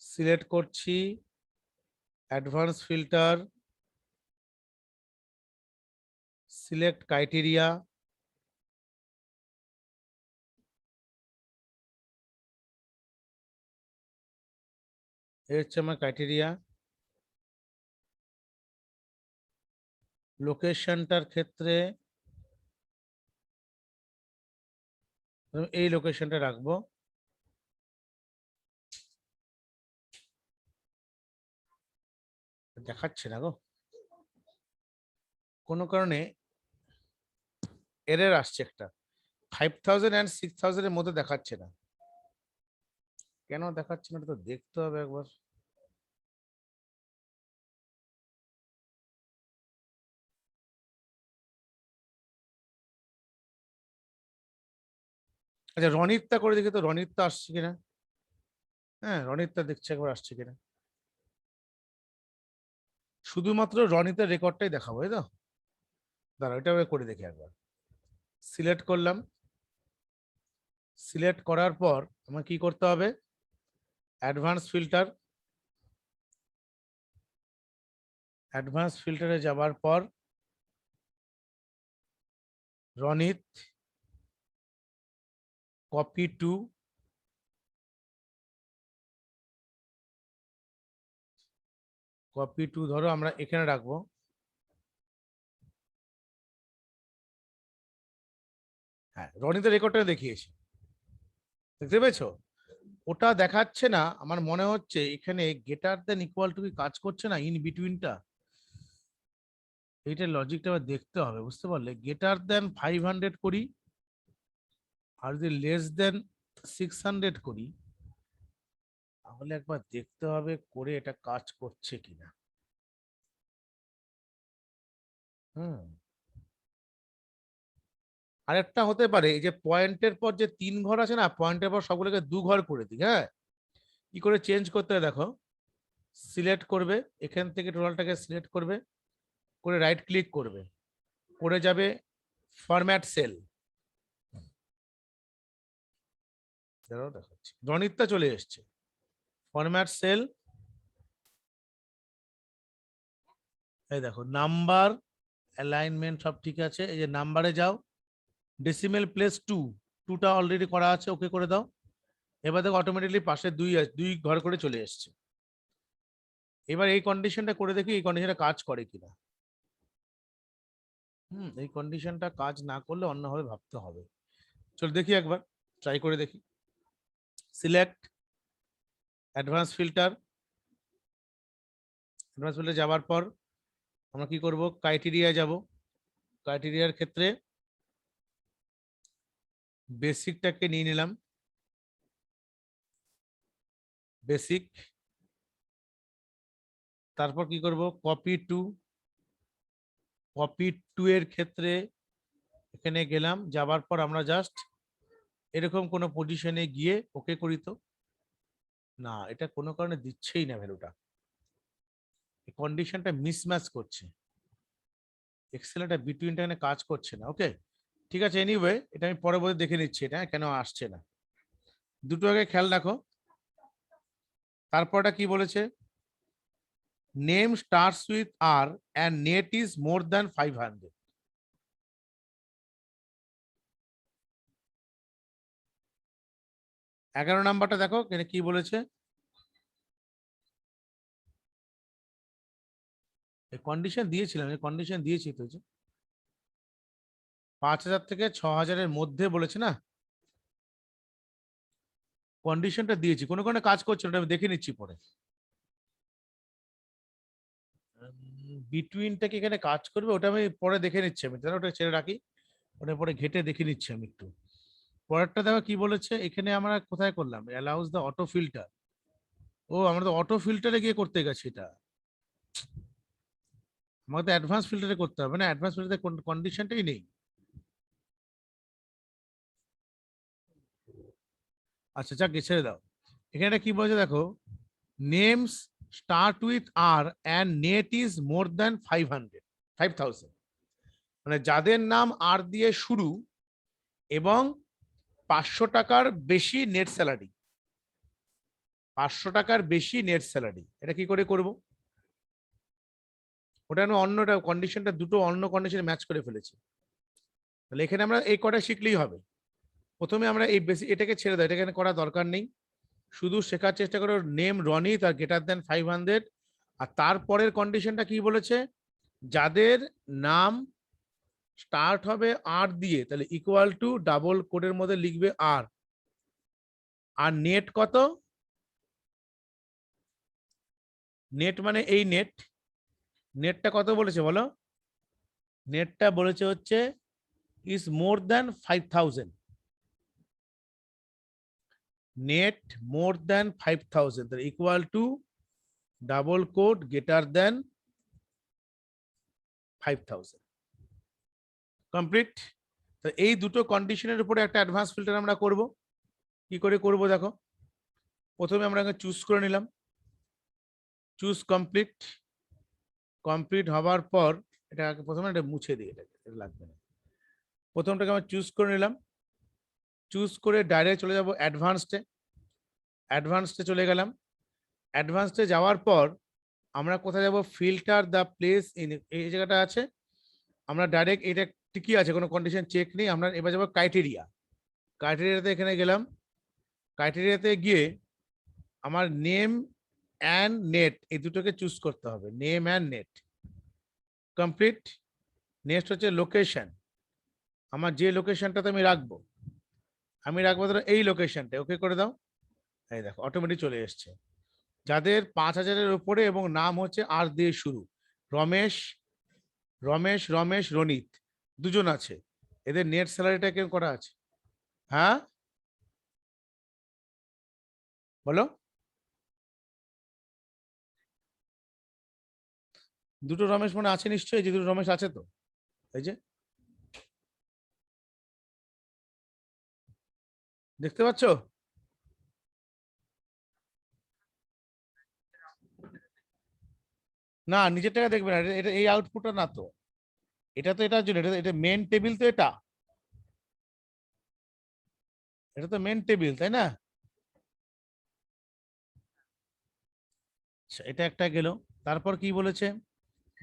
সিলেক্ট করছি অ্যাডভান্স ফিল্টার, সিলেক্ট ক্রাইটেরিয়া, এই হচ্ছে আমার ক্রাইটেরিয়া। লোকেশনটার ক্ষেত্রে এই লোকেশনটা রাখবো। দেখাচ্ছে না গো, কোনো কারণে এরর আসছে একটা, 5000 and 6000 এর মধ্যে দেখাচ্ছে না। কেন দেখাচ্ছে না, এটা তো দেখতে হবে একবার। আচ্ছা, রনিতটা করে দেখি তো, রনিতটা আসছে কিনা। হ্যাঁ, রনিতটা দেখছে একবার আসছে কিনা। শুধুমাত্র রনিতের রেকর্ডটাই দেখাবো, তাই তো? দাঁড়া, ওইটা করে দেখি একবার। সিলেক্ট করলাম, সিলেক্ট করার পর আমার কি করতে হবে, অ্যাডভান্স ফিল্টারে যাবার পর রনিত, কপি টু, ধরো আমরা এখানে রাখবো। হ্যাঁ, রনিতের রেকর্ডটা দেখিয়েছি, দেখতে পেয়েছো? ওটা দেখাচ্ছে না, আমার মনে হচ্ছে এখানে গেটার দেন ইকুয়াল টু কি কাজ করছে না, ইন বিটুইনটা। এইটার লজিকটা আবার দেখতে হবে, বুঝতে পারলে? গেটার দেন 500 করি আর যদি লেস দেন 600 করি, তাহলে একবার দেখতে হবে করে এটা কাজ করছে কিনা। হুম, আরেকটা হতে পারে, এই যে পয়েন্টের পর যে 3 ঘর আছে না, পয়েন্টের পর সবগুলোকে 2 ঘর করে দিই। হ্যাঁ, কি করে চেঞ্জ করতে হয় দেখো, সিলেক্ট করবে, এখান থেকে টোটালটাকে সিলেক্ট করবে, করে রাইট ক্লিক করবে, করে যাবে ফরম্যাট সেল। দেখাচ্ছি, রনিতটা চলে এসছে, ফরম্যাট সেল। এই দেখো নাম্বার, অ্যালাইনমেন্ট সব ঠিক আছে। এই যে নাম্বারে যাও, ডেসিমেল প্লেস 2, 2টা অলরেডি করা আছে, ওকে করে দাও। এবার দেখো অটোমেটিকলি পাশে 2 ঘর করে চলে এসছে। এবার এই কন্ডিশনটা করে দেখি এই কন্ডিশনটা কাজ করে কিনা। এই কন্ডিশনটা কাজ না করলে অন্যভাবে ভাবতে হবে। চল দেখি একবার, ট্রাই করে দেখি। সিলেক্ট অ্যাডভান্স ফিল্টার, যাওয়ার পর আমরা কি করব, ক্রাইটেরিয়া যাব, ক্রাইটেরিয়ার ক্ষেত্রে বেসিকটাকে নিয়ে নিলাম, বেসিক। তারপর কি করব, কপি টু, কপি টু এর ক্ষেত্রে এখানে গেলাম, যাবার পর আমরা জাস্ট এরকম কোনো পজিশনে গিয়ে ওকে করি। তো না, এটা কোনো কারণে দিচ্ছেই না ভ্যালুটা, কন্ডিশনটা মিসম্যাচ করছে, এক্সেলটা বিটুইনটা এখানে কাজ করছে না। ওকে, ঠিক আছে, এনিওয়ে এটা আমি পরে বলে দেখে নিচ্ছি এটা কেন আসছে না। দুটো আগে খেয়াল রাখো। তারপরটা কি বলেছে, name starts with R and net is more than 500। এগারো নাম্বারটা দেখো এখানে কি বলেছে, কন্ডিশন দিয়েছিলাম, কন্ডিশন দিয়েছি তো, 5,000 থেকে 6,000-এর মধ্যে বলেছে না, কন্ডিশনটা দিয়েছি, কোনো কোনো কাজ করছে ওটা আমি দেখে নিচ্ছি পরে। বিটুইনটা কি এখানে কাজ করবে ওটা আমি পরে দেখে নিচ্ছি, আমি তাহলে ওটা ছেড়ে রাখি, ওটা পরে ঘেটে দেখে নিচ্ছি আমি একটু। পরেরটা দেখো কি বলেছে, এখানে আমরা কোথায় করলাম, অ্যালাউজ দ্য অটো ফিল্টার। ও, আমরা তো অটো ফিল্টারে গিয়ে করতে গেছি এটা, আমাকে তো অ্যাডভান্স ফিল্টারে করতে হবে না, অ্যাডভান্স ফিল্টারে কন্ডিশনটাই নেই। আচ্ছা যাক, ছেড়ে দাও। এখানে কি বলেছে দেখো, names start with R and net is more than 500 মানে যাদের নাম আর দিয়ে শুরু এবং 500 টাকার বেশি নেট স্যালারি, 500 টাকার বেশি নেট স্যালারি, এটা কি করে করব, ওটা আমি অন্যটা কন্ডিশনটা দুটো অন্য কন্ডিশনে ম্যাচ করে ফেলেছি। তাহলে এখানে আমরা এই কটা শিখলেই হবে। প্রথমে আমরা এই বেশি এটাকে ছেড়ে দাও, এটা এখানে করার দরকার নেই, শুধু শেখার চেষ্টা করো নেম রনি তার গ্রেটার দেন 500। আর তারপরের কন্ডিশনটা কি বলেছে, যাদের নাম স্টার্ট হবে আর দিয়ে তাহলে ইকুয়াল টু ডাবল কোডের মধ্যে লিখবে আর, আর নেট কত, নেট মানে এই নেট, নেটটা কত বলেছে বলো, নেটটা বলেছে হচ্ছে is more than 5,000, net more than 5,000 তাহলে equal to double code greater than 5,000। Complete. তো এই দুটো কন্ডিশনের উপরে একটা অ্যাডভান্স ফিল্টার আমরা করব। কি করে করব দেখো, প্রথমে আমরা চুজ করে নিলাম, চুজ কমপ্লিট, কমপ্লিট হবার পর এটা প্রথমে এটা মুছে দিই, এটা লাগবে না। প্রথমটাকে আমরা চুজ করে নিলাম, চুজ করে ডাইরেক্ট চলে যাব অ্যাডভান্সডে, অ্যাডভান্সডে চলে গেলাম। অ্যাডভান্সডে যাওয়ার পর আমরা কোথায় যাব, ফিল্টার দ্য প্লেস ইন, এই জায়গাটা আছে, আমরা ডাইরেক্ট এটা ঠিকই আছে, কোনো কন্ডিশন চেক নেই। আমরা এবার যাবো ক্রাইটেরিয়া, ক্রাইটেরিয়াতে এখানে গেলাম, ক্রাইটেরিয়াতে গিয়ে আমার নেম অ্যান্ড নেট এই দুটোকে চুজ করতে হবে, name and net. Complete. Next হচ্ছে লোকেশন, আমার যে লোকেশনটাতে আমি রাখবো, আমি রাখবো ধরো এই লোকেশনটা, ওকে করে দাও। এই দেখো অটোমেটিক চলে এসছে। যাদের 5,000-এর উপরে এবং নাম হচ্ছে আর দিয়ে শুরু, রমেশ, রমেশ, রমেশ, রনিত, দুজন আছে, এদের নেট স্যালারিটা কেমন করা আছে, হ্যাঁ বলো, দুটো রমেশ মানে আছে নিশ্চয়ই, যে দুটো রমেশ আছে তো, এই যে দেখতে পাচ্ছ, না নিচের টাকা দেখবে না, এটা এই আউটপুটটা না তো, এটা তো এটার জন্য, এটা এটা মেন টেবিল তো, এটা তো মেন টেবিল তাই না। আচ্ছা, এটা একটা গেল। তারপর কি বলেছে,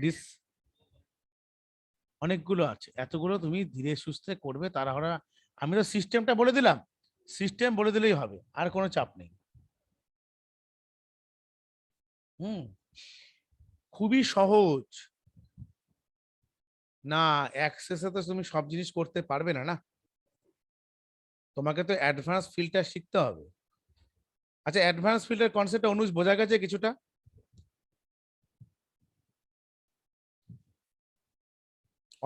দিস, অনেকগুলো আছে, এতগুলো তুমি ধীরে সুস্থে করবে তাড়াহুড়া, আমি তো সিস্টেমটা বলে দিলাম, সিস্টেম বলে দিলেই হবে, আর কোনো চাপ নেই। হুম, খুবই সহজ। না, অ্যাক্সেসে তো তুমি সব জিনিস করতে পারবে না, না তোমাকে তো অ্যাডভান্স ফিল্টার শিখতে হবে। আচ্ছা, অ্যাডভান্স ফিল্টার কনসেপ্টটা অনুজ বোঝা গেছে কিছুটা,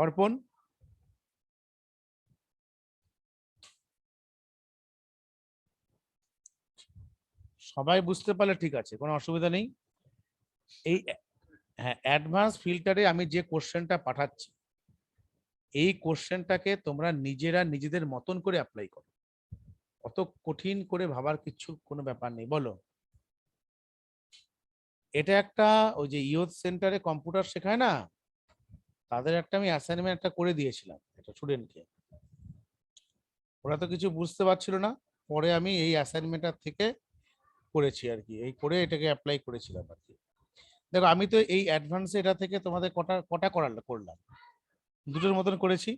অর্পণ? সবাই বুঝতে পারলে ঠিক আছে, কোনো অসুবিধা নেই। এই হ্যাঁ, অ্যাডভান্স ফিল্টারে আমি যে কোশ্চেনটা পাঠাচ্ছি, এই কোশ্চেনটাকে তোমরা নিজেরা নিজেদের মতন করে অ্যাপ্লাই করো। অত কঠিন করে ভাবার কিছু কোনো ব্যাপার নেই, বলো। এটা একটা ওই যে ইয়ুথ সেন্টারে কম্পিউটার শেখায় না, তাদের একটা আমি অ্যাসাইনমেন্ট একটা করে দিয়েছিলাম এটা স্টুডেন্টকে। ওরা তো কিছু বুঝতে পারছিল না, পরে আমি এই অ্যাসাইনমেন্টটা থেকে করেছি আর কি, এই করে এটাকে অ্যাপ্লাই করেছিলাম আর কি। দেখো আমি তো এই অ্যাডভান্সে এটা থেকে তোমাদের কটা কটা করলাম, দুটোর মতন করেছি।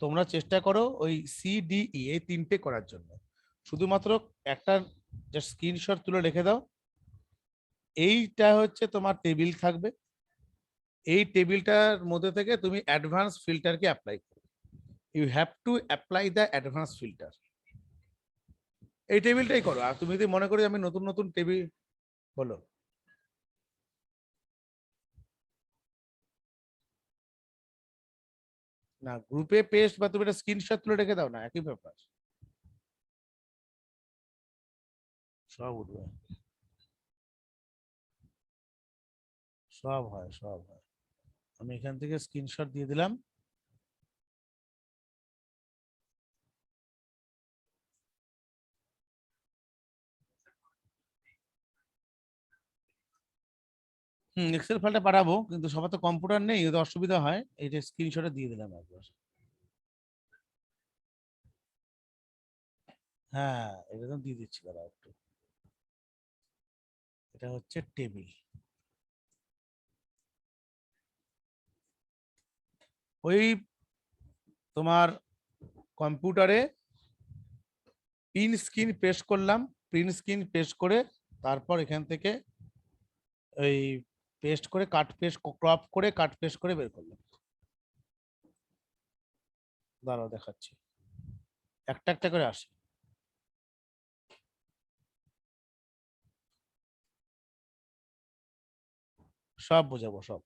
তোমরা চেষ্টা করো ওই CDE এই তিনটে করার জন্য। শুধুমাত্র একটা জাস্ট স্ক্রিনশট তুলে রেখে দাও। এইটা হচ্ছে তোমার টেবিল থাকবে, এই টেবিলটার মধ্যে থেকে তুমি অ্যাডভান্স ফিল্টারকে অ্যাপ্লাই করো। You have to apply the advance filter. এই টেবিলটাই করো। আর তুমি যদি মনে করো যে আমি নতুন নতুন টেবিল, বলো। না গ্রুপে পেস্ট বা তুমি একটা স্ক্রিনশট তুলে রেখে দাও না, একই ব্যাপার। সব উঠবে, সব হয়, সব হয়। আমি এখান থেকে স্ক্রিনশট দিয়ে দিলাম। এক্সেল ফাইলটা পাঠাবো, কিন্তু সবার তো কম্পিউটার নেই, যদি অসুবিধা হয় এটা স্ক্রিনশটে দিয়ে দিলাম একবার। হ্যাঁ, এটা তো দিয়ে দিচ্ছি, দাঁড়াও একটু। এটা হচ্ছে টেবিল। ওই তোমার কম্পিউটারে প্রিন্ট স্ক্রিন পেস্ট করলাম, প্রিন্ট স্ক্রিন পেস্ট করে তারপর এখান থেকে ওই পেস্ট করে কাট পেস্ট ক্রপ করে কাট পেস্ট করে বের করলাম। দাঁড়াও দেখাচ্ছি, একটা একটা করে আসে। সব বোঝাবো, সব।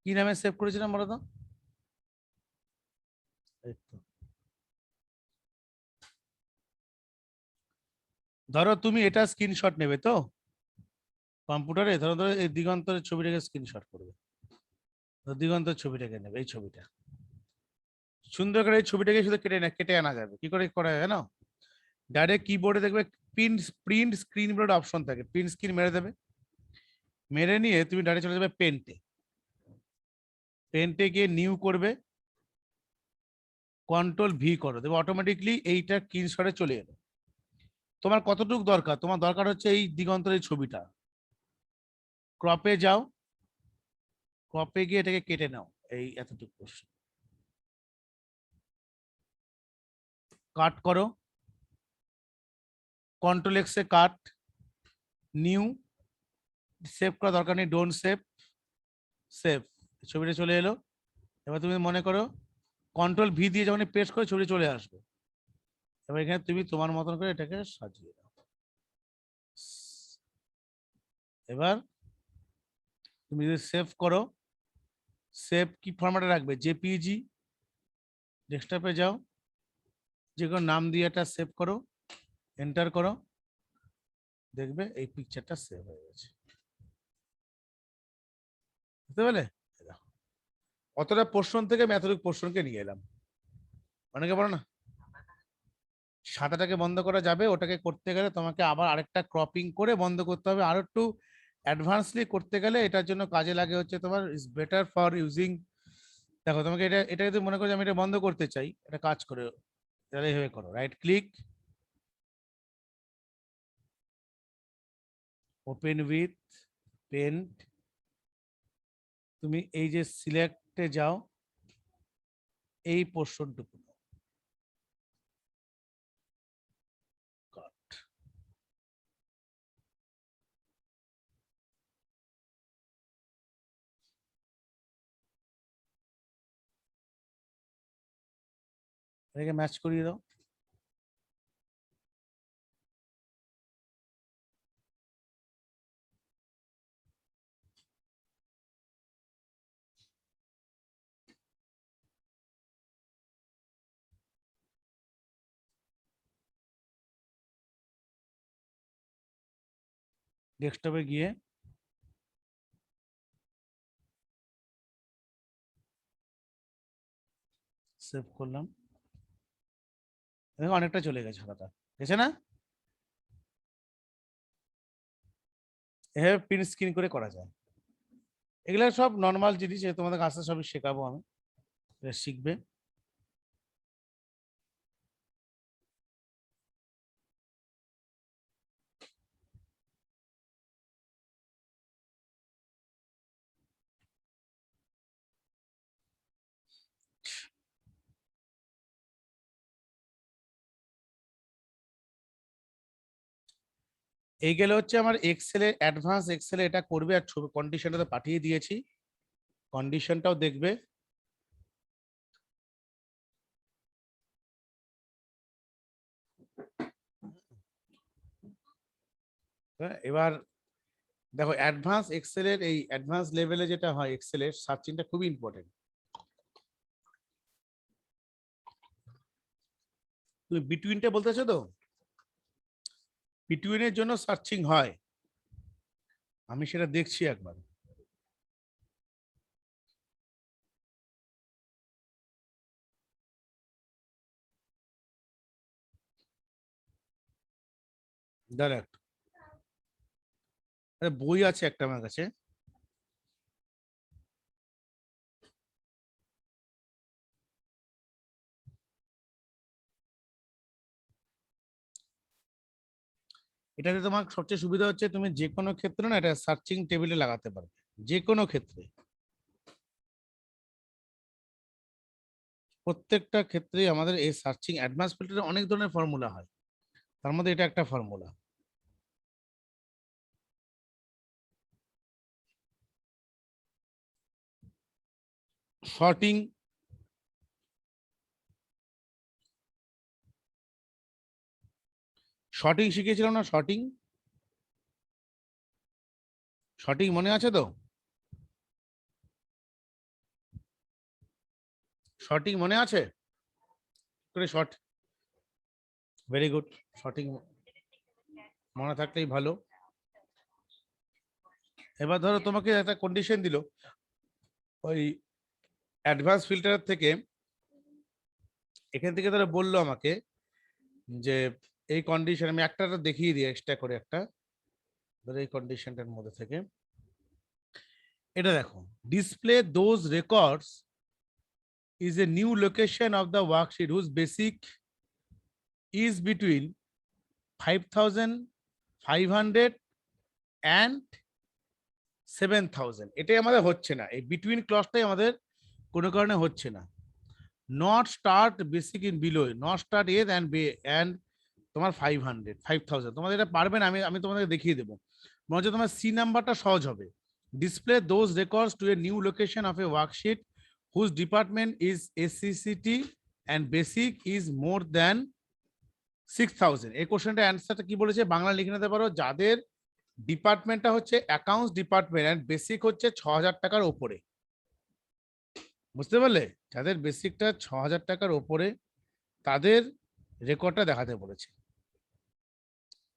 কি নামে সেভ করেছিলাম বলো তো? এই তো। ধরো তুমি এটা স্ক্রিনশট নেবে তো কম্পিউটারে, ধরো ধরো এই দিগন্তের ছবিটাকে স্ক্রিনশট করবে। তো দিগন্তের ছবিটাকে নেবে, এই ছবিটা সুন্দর করে, এই ছবিটাকে শুধু কেটে আনা যাবে। কি করে করা যায় জানো? ডাইরেক্ট কিবোর্ডে দেখবে প্রিন্ট প্রিন্ট স্ক্রিন বলে অপশন থাকে, প্রিন্ট স্ক্রিন মেরে দেবে। মেরে নিয়ে তুমি ডাইরেক্ট চলে যাবে পেন্টে। পেন্টে গিয়ে নিউ করবে, কন্ট্রোল V করো, দেবে অটোমেটিকলি এইটা স্ক্রিনশটে চলে এলো। তোমার কতটুকু দরকার? তোমার দরকার হচ্ছে এই দিগন্তের এই ছবিটা। ক্রপে যাও, ক্রপে গিয়ে এটাকে কেটে নাও, এই এতটুকু কাট করো, কন্ট্রোল X এ কাট, নিউ, সেভ করা দরকার নেই, ডোন্ট সেভ, সেভ। ছবিটা চলে এলো। এবার তুমি মনে করো কন্ট্রোল V দিয়ে যখন পেস্ট করে ছবি চলে আসবে। এবার এখানে তুমি তোমার মতন করে এটাকে সাজিয়ে দাও। এবার তুমি যদি সেভ করো, সেভ কি ফরম্যাটে রাখবে? JPG। ডেস্কটপে যাও, যে কোনো নাম দিয়ে এটা সেভ করো, এন্টার করো, দেখবে এই পিকচারটা সেভ হয়ে গেছে। বুঝতে পারলে? এই দেখো, অতটা পোর্শন থেকে আমি এতটুকু পোর্শনকে নিয়ে এলাম। অনেকে বলো না সাদাটাকে বন্ধ করা যাবে, ওটাকে করতে গেলে তোমাকে আবার আরেকটা ক্রপিং করে বন্ধ করতে হবে, আরো একটু অ্যাডভান্সলি করতে গেলে এটার জন্য কাজে লাগে হচ্ছে তোমার ইজ বেটার ফর ইউজিং। দেখো তোমাকে এটা এটা যদি মনে করো যে আমি এটা বন্ধ করতে চাই, এটা কাজ করে, তাহলে এইভাবে করো, right click, open with paint. তুমি এই যে সিলেক্টে যাও, এই পোর্শনটুকু কাট। এটাকে ম্যাচ করিয়ে দাও। ডেস্কটপে গিয়ে সেভ করলাম, দেখো অনেকটা চলে গেছে খাতা, গেছে না? এভাবে প্রিন্ট স্ক্রিন করে করা যায়। এগুলো সব নর্মাল জিনিস, তোমাদের কাছে সবই শেখাবো আমি, শিখবে। এই গেলে হচ্ছে আমার এক্সেলে, অ্যাডভান্স এক্সেলে এটা করবে, আর ছবি কন্ডিশনটা তো পাঠিয়ে দিয়েছি, কন্ডিশনটাও দেখবে। এবার দেখো অ্যাডভান্স এক্সেলের এই অ্যাডভান্স লেভেলে যেটা হয় এক্সেলের সার্চিংটা খুবই ইম্পর্টেন্ট। তুমি বিটুইনটা বলতেছো তো, বিটুইনের জন্য সার্চিং হয়, আমি সেটা দেখছি একবার। ডাইরেক্ট বই আছে একটা আমার কাছে, এটাতে তোমার সবচেয়ে সুবিধা হচ্ছে তুমি যে কোনো ক্ষেত্রে না এটা সার্চিং টেবিলে লাগাতে পারবে, যে কোনো ক্ষেত্রে, প্রত্যেকটা ক্ষেত্রে আমাদের এই সার্চিং অ্যাডভান্স ফিল্টারে অনেক ধরনের ফর্মুলা হয়, তার মধ্যে এটা একটা ফর্মুলা। শর্টিং, শর্টিং শিখিয়েছিলাম না, শর্টিং, শর্টিং মনে আছে তো? শর্টিং মনে আছে করে? শর্ট, ভেরি গুড, শর্টিং মনে থাকলেই ভালো। এবার ধরো তোমাকে একটা কন্ডিশন দিল, ওই অ্যাডভান্স ফিল্টার থেকে, এখান থেকে ধরো বললো আমাকে যে এই কন্ডিশন, আমি একটা দেখিয়ে দিই এক্সট্রা করে একটা, ধরো এই কন্ডিশনটার মধ্যে থেকে এটা দেখো, display those records is a new location of the worksheet whose basic is between 5,500 and 7,000। এটাই আমাদের হচ্ছে না, এই বিটুইন ক্লজটাই আমাদের কোনো কারণে হচ্ছে না। Not start basic in below, not start as and তোমার 500 তোমাদের এটা পারবে না, আমি আমি তোমাদের দেখিয়ে দেবো। মনে হচ্ছে তোমার সি নাম্বারটা সহজ হবে। Display those records to a new location of a worksheet whose department is SCCT and basic is more than 6,000। এই কোশ্চেনটা অ্যান্সারটা কি বলেছে, বাংলা লিখে নিতে পারো, যাদের ডিপার্টমেন্টটা হচ্ছে অ্যাকাউন্টস ডিপার্টমেন্ট অ্যান্ড বেসিক হচ্ছে 6,000 টাকার ওপরে, বুঝতে পারলে? যাদের বেসিকটা 6,000 টাকার ওপরে তাদের রেকর্ডটা দেখাতে বলেছে।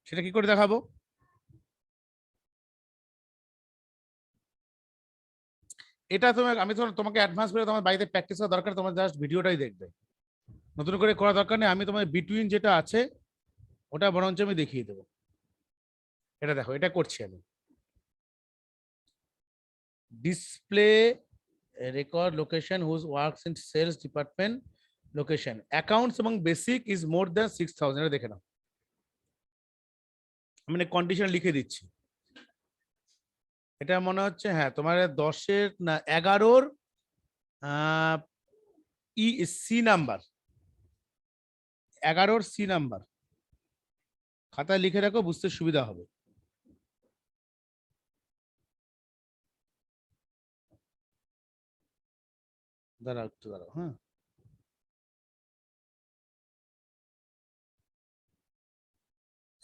সেটা কি করে দেখাবো? এটা তোমার, আমি তোমাকে অ্যাডভান্স করে তোমার বাড়িতে প্র্যাকটিস করা দরকার, তোমার জাস্ট ভিডিওটাই দেখবে, নতুন করে করা দরকার নেই। আমি তোমার বিটুইন যেটা আছে ওটা বরঞ্চ আমি দেখিয়ে দেবো। এটা দেখো, এটা করছি আমি, display record location whose works in sales department location accounts এবং বেসিক ইজ মোর দ্যান 6,000। এটা দেখে নাও, আমি কন্ডিশন লিখে দিচ্ছি। এটা মনে হচ্ছে হ্যাঁ তোমার 10-এর না 11-র ই সি নাম্বার, 11-র সি নাম্বার, খাতায় লিখে রাখো, বুঝতে সুবিধা হবে। দাঁড়াও একটু দাঁড়াও, হ্যাঁ,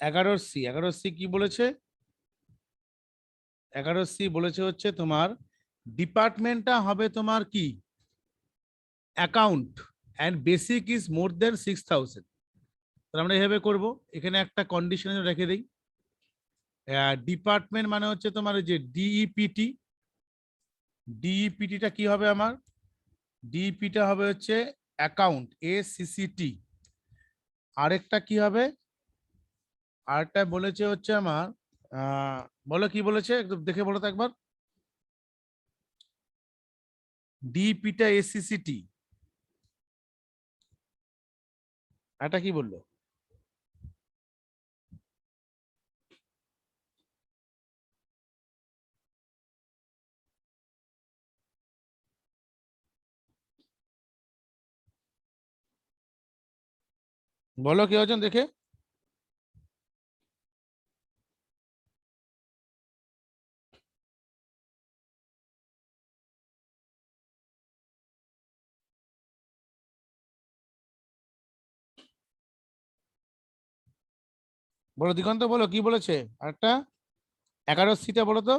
11-র সি, 11-র সি কি বলেছে? 11-র সি বলেছে হচ্ছে তোমার ডিপার্টমেন্টটা হবে তোমার কি, account, and basic is more than 6,000। তাহলে আমরা এভাবে করবো, এখানে একটা কন্ডিশন রেখে দিই, ডিপার্টমেন্ট মানে হচ্ছে তোমার ওই যে ডিইপিটি। ডিইপিটিটা কি হবে আমার? ডিইপিটা হবে হচ্ছে অ্যাকাউন্ট, ACCT। আরেকটা কি হবে? আরেকটা বলেছে হচ্ছে আমার বলো কি বলেছে, একটু দেখে বলো তো একবার। ডিইপিটা ACCT, এটা কি বললো? বলো কি হয়েছে দেখে। বলো দিগন্ত, বলো কি বলেছে আরেকটা। 11C-টা বলো তো।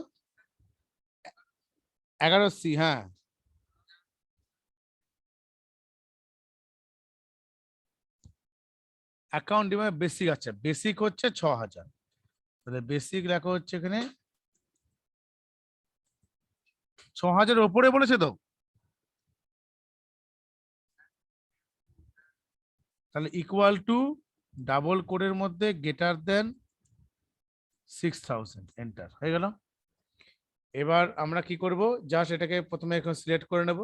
11C, হ্যাঁ। অ্যাকাউন্ট ডিমান্ড বেসিক, আচ্ছা বেসিক হচ্ছে 6,000। তাহলে বেসিক লেখা হচ্ছে এখানে 6,000 ওপরে বলেছে তো। তাহলে ইকুয়াল টু ডাবল কোডের মধ্যে গ্রেটার দেন 6,000, এন্টার হয়ে গেল। এবার আমরা কি করব, জাস্ট এটাকে প্রথমে এখন সিলেক্ট করে নেব।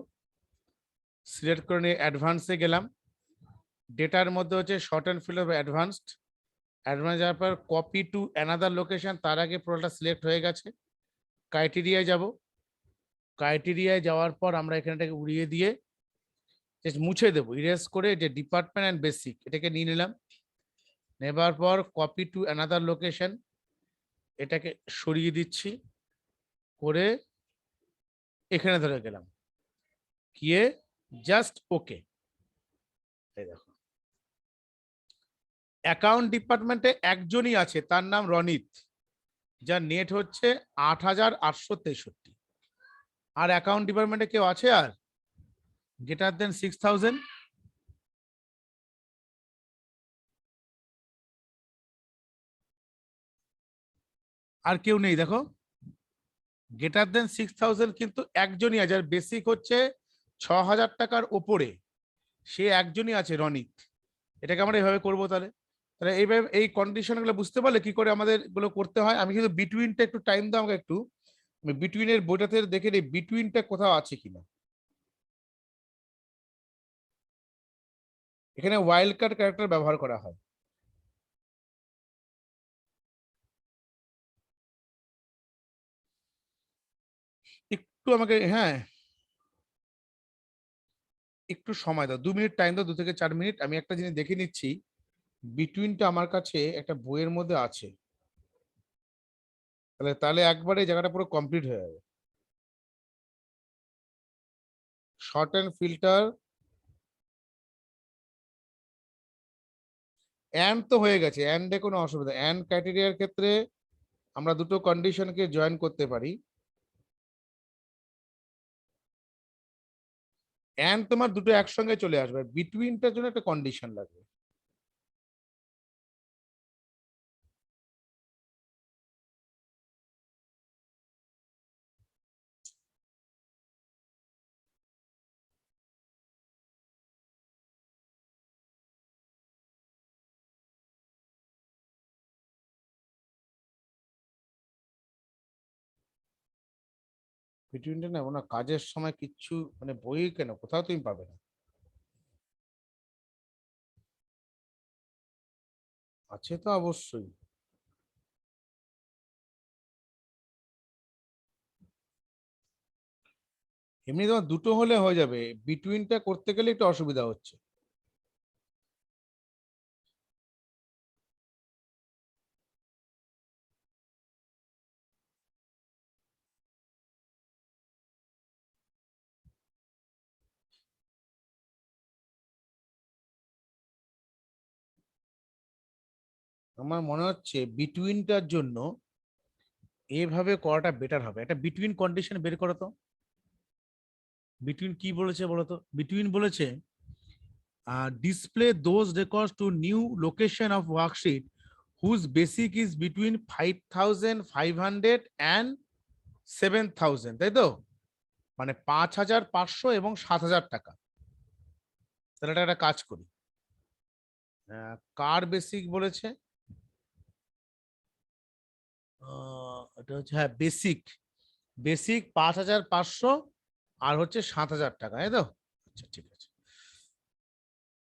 সিলেক্ট করে নিয়ে অ্যাডভান্সে গেলাম। ডেটার মধ্যে হচ্ছে sort and fill of advanced. Advance যাওয়ার পর কপি টু অ্যানাদার লোকেশন, তার আগে পুরোটা সিলেক্ট হয়ে গেছে। ক্রাইটেরিয়ায় যাব। ক্রাইটেরিয়ায় যাওয়ার পর আমরা এখানটাকে উড়িয়ে দিয়ে জাস্ট মুছে দেবো, ইরেজ করে যে ডিপার্টমেন্ট অ্যান্ড বেসিক এটাকে নিয়ে নিলাম। নেবার পর কপি টু অ্যানাদার লোকেশন, এটাকে সরিয়ে দিচ্ছি, করে এখানে ধরে গেলাম, গিয়ে জাস্ট ওকে। এই দেখো অ্যাকাউন্ট ডিপার্টমেন্টে একজনই আছে, তার নাম রনিত, যার নেট হচ্ছে 8,863। আর অ্যাকাউন্ট ডিপার্টমেন্টে কেউ আছে আর গ্রেটার দেন 6,000? আর কেউ নেই দেখো। গ্রেটার দেন 6,000 কিন্তু একজনই আছে, যার বেসিক হচ্ছে 6,000 টাকার ওপরে, সে একজনই আছে, রনিত। এটাকে আমরা এইভাবে করবো তাহলে। তাহলে এইভাবে এই কন্ডিশন গুলো বুঝতে পারলে কি করে আমাদের গুলো করতে হয়। আমি কিন্তু বিটুইনটা একটু টাইম দাও আমাকে একটু, আমি বিটুইনের বইটাতে দেখে নিই বিটুইনটা কোথাও আছে কিনা। এখানে ওয়াইল্ড কার্ড ক্যারেক্টার ব্যবহার করা হয়। একটু আমাকে, হ্যাঁ একটু সময় দাও, 2 মিনিট টাইম দাও, 2 থেকে 4 মিনিট, আমি একটা জিনিস দেখে নিচ্ছি। বিটুইনটা আমার কাছে একটা বইয়ের মধ্যে আছে, তাহলে তাহলে একবারে এই জায়গাটা পুরো কমপ্লিট হয়ে যাবে। শর্ট অ্যান্ড ফিল্টার অ্যান্ড তো হয়ে গেছে, অ্যান্ডে কোনো অসুবিধা। অ্যান্ড ক্রাইটেরিয়ার ক্ষেত্রে আমরা দুটো কন্ডিশনকে জয়েন করতে পারি। অ্যান্ড তোমার দুটো একসঙ্গে চলে আসবে, বিটুইনটার জন্য একটা কন্ডিশন লাগবে। বিটুইনটা না না কাজের সময় কিচ্ছু মানে বই কেন কোথাও তুমি পাবে না। আছে তো অবশ্যই। এমনি তোমার দুটো হলে হয়ে যাবে, বিটুইনটা করতে গেলে একটু অসুবিধা হচ্ছে। আমার মনে হচ্ছে বিটুইনটার জন্য এভাবে করাটা বেটার হবে। একটা বিটুইন কন্ডিশন বের করো তো। বিটুইন কি বলেছে বলো তো? বিটুইন বলেছে display those records to new location of worksheet whose basic is between 5,500 and 7,000, তাই তো? মানে 5,500 এবং 7,000 টাকা। তাহলে এটা একটা কাজ করি, কার বেসিক বলেছে? এটা হচ্ছে, হ্যাঁ, বেসিক। বেসিক 5,500 আর হচ্ছে 7,000 টাকা, তাই তো? আচ্ছা, ঠিক আছে,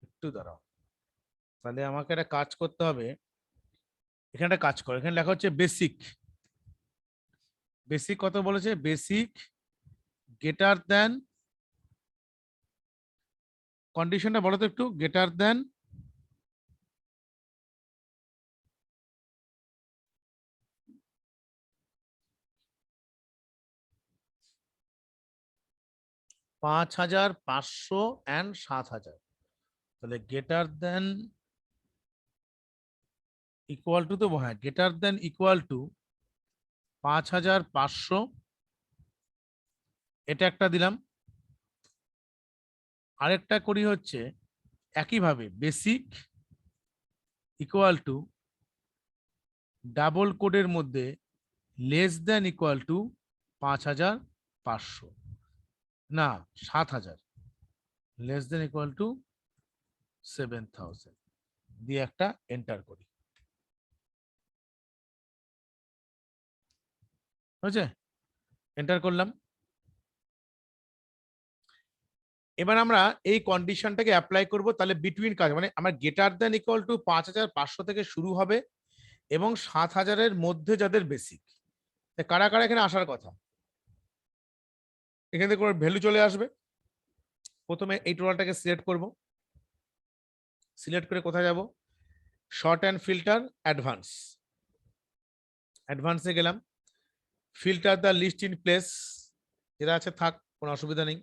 একটু দাঁড়াও। তাহলে আমাকে একটা কাজ করতে হবে, এখানে একটা কাজ করো, এখানে লেখা হচ্ছে বেসিক। বেসিক কত বলেছে? বেসিক গ্রেটার দেন, কন্ডিশনটা বলো তো একটু, গ্রেটার দেন 5,500 অ্যান্ড 7,000। তাহলে গ্রেটার দেন ইকুয়াল টু, তো হ্যাঁ, গ্রেটার দেন ইকুয়াল টু 5,500, এটা একটা দিলাম। আরেকটা করি হচ্ছে একইভাবে বেসিক ইকুয়াল টু ডাবল কোডের মধ্যে লেস দেন ইকুয়াল টু 5,500, না 7,000, লেস দেন ইকুয়াল টু 7,000 দিয়ে একটা এন্টার করি, হয়েছে? এন্টার করলাম। এবার আমরা এই কন্ডিশনটাকে অ্যাপ্লাই করব, তাহলে বিটুইন কাজ মানে আমার গ্রেটার দেন ইকুয়াল টু 5,500 থেকে শুরু হবে এবং 7,000-এর মধ্যে যাদের বেসিক, কারা কারা এখানে আসার কথা, এখান থেকে ভ্যালু চলে আসবে। প্রথমে এই টোটালটাকে সিলেক্ট করব, সিলেক্ট করে কোথায় যাব? Sort and filter, advance. অ্যাডভান্সে গেলাম, filter the list in place, যেটা আছে থাক, কোনো অসুবিধা নেই।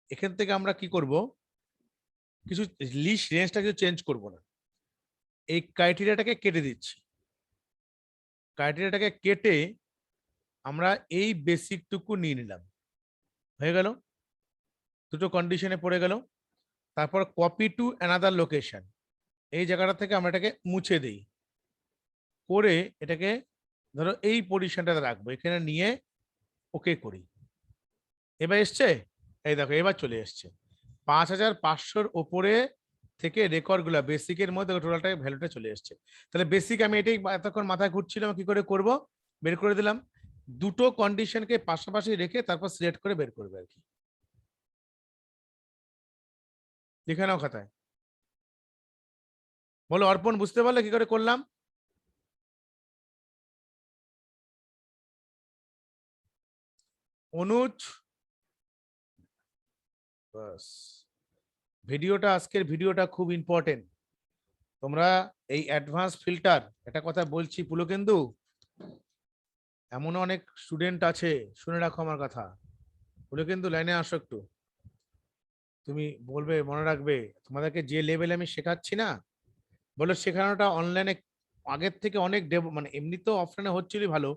এখান থেকে আমরা কি করব, কিছু লিস্ট রেঞ্জটা কিছু চেঞ্জ করব না, এই ক্রাইটেরিয়াটাকে কেটে দিচ্ছি। ক্রাইটেরিয়াটাকে কেটে আমরা এই বেসিকটুকু নিয়ে নিলাম, হয়ে গেল, দুটো কন্ডিশনে পড়ে গেল। তারপর কপি টু অ্যানাদার লোকেশন, এই জায়গাটা থেকে আমরা এটাকে মুছে দিই, করে এটাকে ধরো এই পজিশনটাতে রাখবো, এখানে নিয়ে ওকে করি। এবার এসছে, এই দেখো এবার চলে এসছে 5,500-র ওপরে থেকে রেকর্ডগুলো বেসিকের মধ্যে টোটালটা ভ্যালুটা চলে এসছে। তাহলে বেসিক আমি এটাই এতক্ষণ মাথায় ঘুরছিলাম কি করে করব, বের করে দিলাম। দুটো কন্ডিশনকে পাশাপাশি রেখে তারপর সিলেক্ট করে বের করবে আর কি, লিখে নাও খাতায়। বলো অর্পণ, বুঝতে পারলে কি করে করলাম? অনুজ, বাস। ভিডিওটা, আজকের ভিডিওটা খুব ইম্পর্টেন্ট। তোমরা এই অ্যাডভান্স ফিল্টার, এটা কথা বলছি পুলকেন্দু, এমন অনেক স্টুডেন্ট আছে, শুনে রাখো আমার কথা। পুলকেন্দু লাইনে আসো একটু, তুমি বলবে, মনে রাখবে, তোমাদেরকে যে লেভেলে আমি শেখাচ্ছি না, বলো শেখানোটা অনলাইনে আগের থেকে অনেক মানে এমনি তো অফলাইনে হচ্ছিলই ভালো,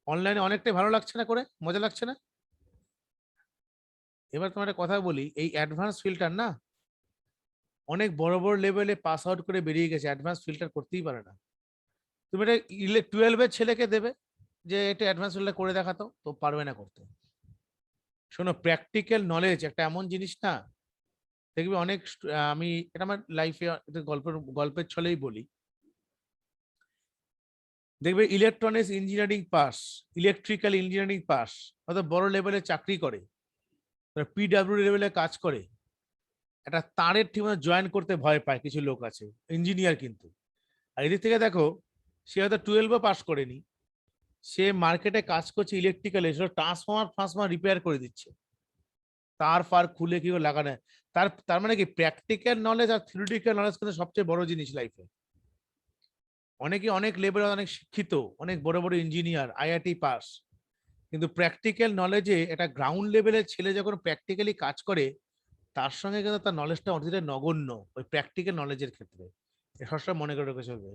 অনলাইনে অনেকটাই ভালো লাগছে না, করে মজা লাগছে না? এবার তোমার একটা কথা বলি, এই অ্যাডভান্স ফিল্টার না অনেক বড় বড় লেভেলে পাস আউট করে বেরিয়ে গেছে, অ্যাডভান্স ফিল্টার করতেই পারে না। তুমি এটা 12-এর ছেলেকে দেবে যে এটা অ্যাডভান্স ফিল্টার করে দেখাতো, তো পারবে না করতে। শোনো, প্র্যাকটিক্যাল নলেজ একটা এমন জিনিস না, দেখবি অনেক আমি এটা আমার লাইফে গল্পের ছলেই বলি, দেখবে electronics engineering pass, electrical engineering pass, অত বড় লেভেলে চাকরি করে, পিডাব্লিউ লেভেলে কাজ করে, একটা তারের ঠিক জয়েন করতে ভয় পায় কিছু লোক আছে, ইঞ্জিনিয়ার কিন্তু। আর এদিক থেকে দেখো, সে হয়তো 12ও পাস করেনি, সে মার্কেটে কাজ করছে ইলেকট্রিক্যাল, ট্রান্সফর্মার রিপেয়ার করে দিচ্ছে, তার ফার খুলে কি লাগানো। তার তার মানে কি, প্র্যাকটিক্যাল নলেজ আর থিওরিটিক্যাল নলেজ কিন্তু সবচেয়ে বড় জিনিস লাইফে। অনেকে অনেক লেভেলে অনেক শিক্ষিত, অনেক বড় বড় ইঞ্জিনিয়ার, আইআইটি পাস, কিন্তু প্র্যাকটিক্যাল নলেজে এটা গ্রাউন্ড লেভেলের ছেলে যখন প্র্যাকটিক্যালি কাজ করে, তার সঙ্গে কিন্তু তার নলেজটা অনেকটা নগণ্য ওই প্র্যাকটিক্যাল নলেজের ক্ষেত্রে। সবসময় মনে করে রেখে চলবে।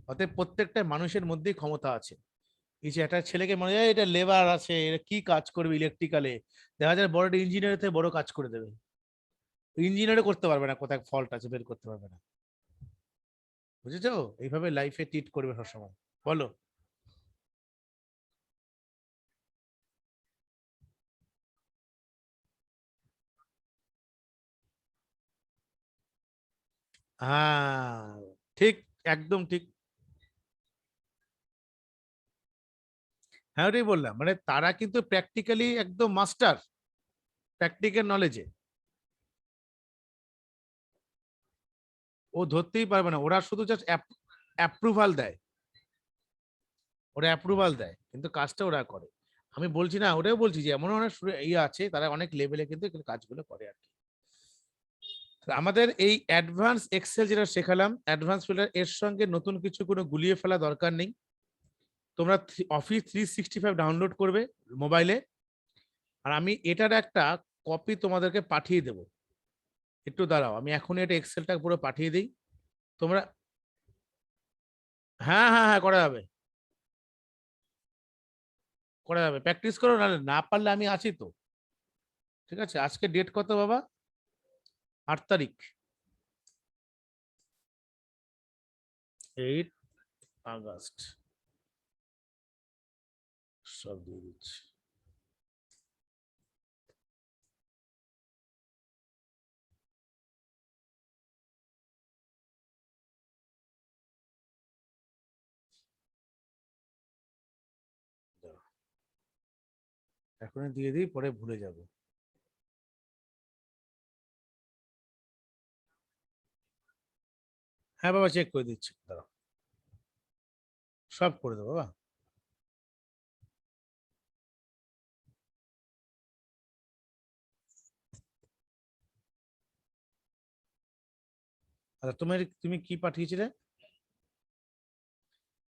অতএব প্রত্যেকটা মানুষের মধ্যেই ক্ষমতা আছে। এই যে একটা ছেলেকে মনে হয় এটা লেবার আছে, এটা কি কাজ করবে ইলেকট্রিক্যালে, দেখা যায় বড় ইঞ্জিনিয়ার থেকে বড় কাজ করে দেবে, ইঞ্জিনিয়ারও করতে পারবে না কোথায় ফল্ট আছে বের করতে পারবে না। বুঝেছো? এইভাবে লাইফে ট্রিট করবে সবসময়। বলো। হ্যাঁ, ঠিক, একদম ঠিক। হ্যাঁ, ওটাই বললাম, মানে তারা কিন্তু প্র্যাকটিক্যালি একদম মাস্টার, প্র্যাকটিক্যাল নলেজে। ও ধরতেই পারবে না, ওরা শুধু জাস্ট অ্যাপ্রুভাল দেয়, ওরা অ্যাপ্রুভাল দেয় কিন্তু কাজটা ওরা করে। আমি বলছি না, ওটাই বলছি যে এমন অনেক ইয়ে আছে, তারা অনেক লেভেলে কিন্তু এগুলো কাজগুলো করে আর কি। তো আমাদের এই অ্যাডভান্স এক্সেল যেটা শেখালাম, অ্যাডভান্স ফিল্টার, এর সঙ্গে নতুন কিছু কোনো গুলিয়ে ফেলা দরকার নেই। তোমরা অফিস 365 ডাউনলোড করবে মোবাইলে, আর আমি এটার একটা কপি তোমাদেরকে পাঠিয়ে দেবো। একটু দাঁড়াও, আমি এখনই এটা এক্সেলটা পুরো পাঠিয়ে দিই। তোমরা, হ্যাঁ হ্যাঁ হ্যাঁ, করা যাবে, করা যাবে, প্র্যাকটিস করো, না না পারলে আমি আছি তো। ঠিক আছে, আজকে ডেট কত বাবা? 8 তারিখ, 8 আগস্ট, সব দিয়ে দিচ্ছি। দাঁড়াও, এখনই দিয়ে দিই, পরে ভুলে যাবো। হ্যাঁ বাবা, চেক করে দিচ্ছি, দাঁড়াও, সব করে দেবো বাবা। আচ্ছা, তুমি কি পাঠিয়েছিলে?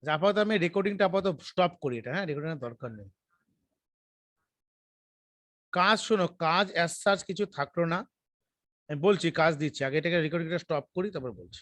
আচ্ছা, আপাতত আমি রেকর্ডিংটা আপাতত স্টপ করি, এটা, হ্যাঁ, রেকর্ডিং দরকার নেই। কাজ শোনো, কাজ অ্যাজ সাচ কিছু থাকলো না। আমি বলছি কাজ দিচ্ছি, আগে এটাকে রেকর্ডিংটা স্টপ করি, তারপর বলছি।